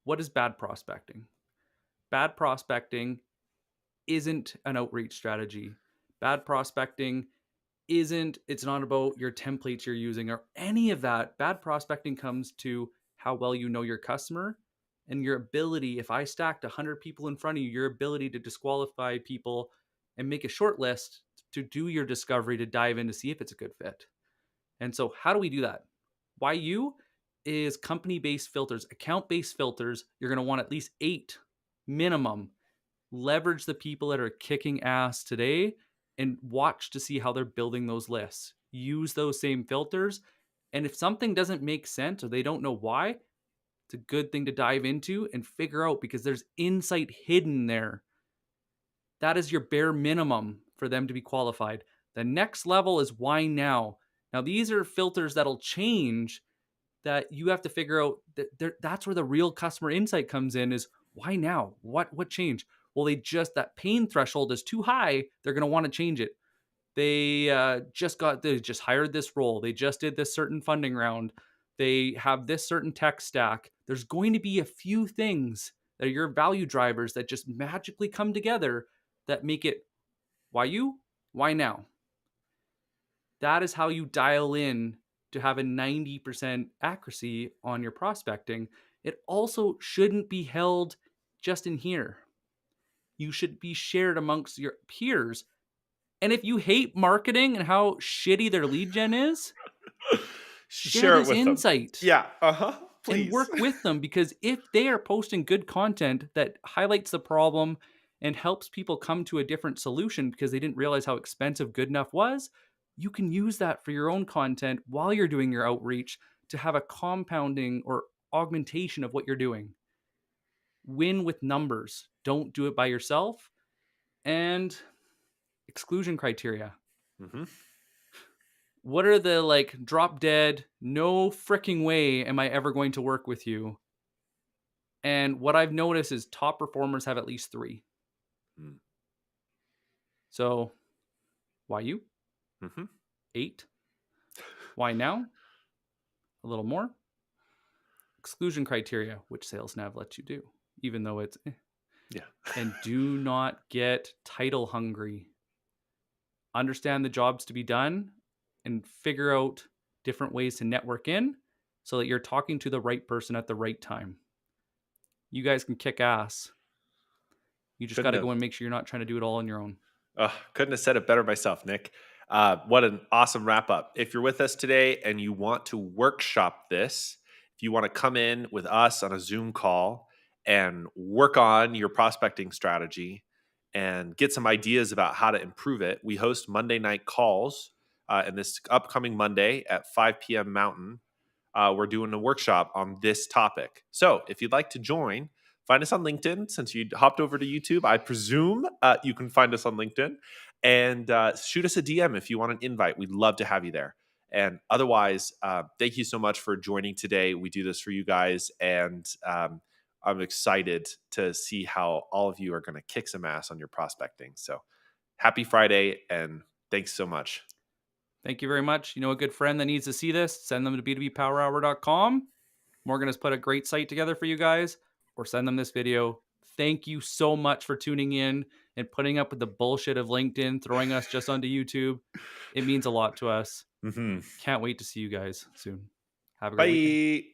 Speaker 1: what is bad prospecting? Bad prospecting isn't an outreach strategy. Bad prospecting it's not about your templates you're using or any of that. Bad prospecting comes to how well you know your customer and your ability. If I stacked 100 people in front of you, your ability to disqualify people and make a short list to do your discovery, to dive in to see if it's a good fit. And so, how do we do that? Why you is company based filters, account based filters. You're going to want at least 8 minimum. Leverage the people that are kicking ass today and watch to see how they're building those lists. Use those same filters. And if something doesn't make sense or they don't know why, it's a good thing to dive into and figure out because there's insight hidden there. That is your bare minimum for them to be qualified. The next level is why now. Now, these are filters that'll change that you have to figure out that's where the real customer insight comes in is why now? What changed? Well, that pain threshold is too high. They're going to want to change it. They just hired this role. They just did this certain funding round. They have this certain tech stack. There's going to be a few things that are your value drivers that just magically come together that make it why you? Why now? That is how you dial in to have a 90% accuracy on your prospecting. It also shouldn't be held just in here. You should be shared amongst your peers. And if you hate marketing and how shitty their lead gen is, share
Speaker 2: Share it
Speaker 1: this
Speaker 2: with them.
Speaker 1: insight
Speaker 2: Yeah. Uh-huh.
Speaker 1: and
Speaker 2: Please.
Speaker 1: work with them because if they are posting good content that highlights the problem and helps people come to a different solution because they didn't realize how expensive good enough was, you can use that for your own content while you're doing your outreach to have a compounding or augmentation of what you're doing. Win with numbers. Don't do it by yourself. And exclusion criteria.
Speaker 2: Hmm.
Speaker 1: What are the like drop dead, no freaking way am I ever going to work with you? And what I've noticed is top performers have at least three. So why you?
Speaker 2: Hmm.
Speaker 1: Eight. Why now? A little more. Exclusion criteria, which sales nav lets you do, even though it's
Speaker 2: Yeah.
Speaker 1: and do not get title hungry. Understand the jobs to be done and figure out different ways to network in so that you're talking to the right person at the right time. You guys can kick ass. You just got
Speaker 2: Couldn't
Speaker 1: to go
Speaker 2: have
Speaker 1: and make sure you're not trying to do it all on your own.
Speaker 2: couldn't have said it better myself, Nick. What an awesome wrap up. If you're with us today and you want to workshop this, if you want to come in with us on a Zoom call and work on your prospecting strategy and get some ideas about how to improve it, we host Monday night calls. And this upcoming Monday at 5 p.m. Mountain, we're doing a workshop on this topic. So if you'd like to join, find us on LinkedIn. Since you hopped over to YouTube, I presume you can find us on LinkedIn, and shoot us a DM if you want an invite. We'd love to have you there. And otherwise, thank you so much for joining today. We do this for you guys, and I'm excited to see how all of you are going to kick some ass on your prospecting. So happy Friday, and thanks so much.
Speaker 1: Thank you very much. You know a good friend that needs to see this, send them to b2bpowerhour.com. Morgan has put a great site together for you guys, or send them this video. Thank you so much for tuning in and putting up with the bullshit of LinkedIn, throwing us just onto YouTube. It means a lot to us.
Speaker 2: Hmm.
Speaker 1: Can't wait to see you guys soon. Have a great weekend.
Speaker 2: Bye.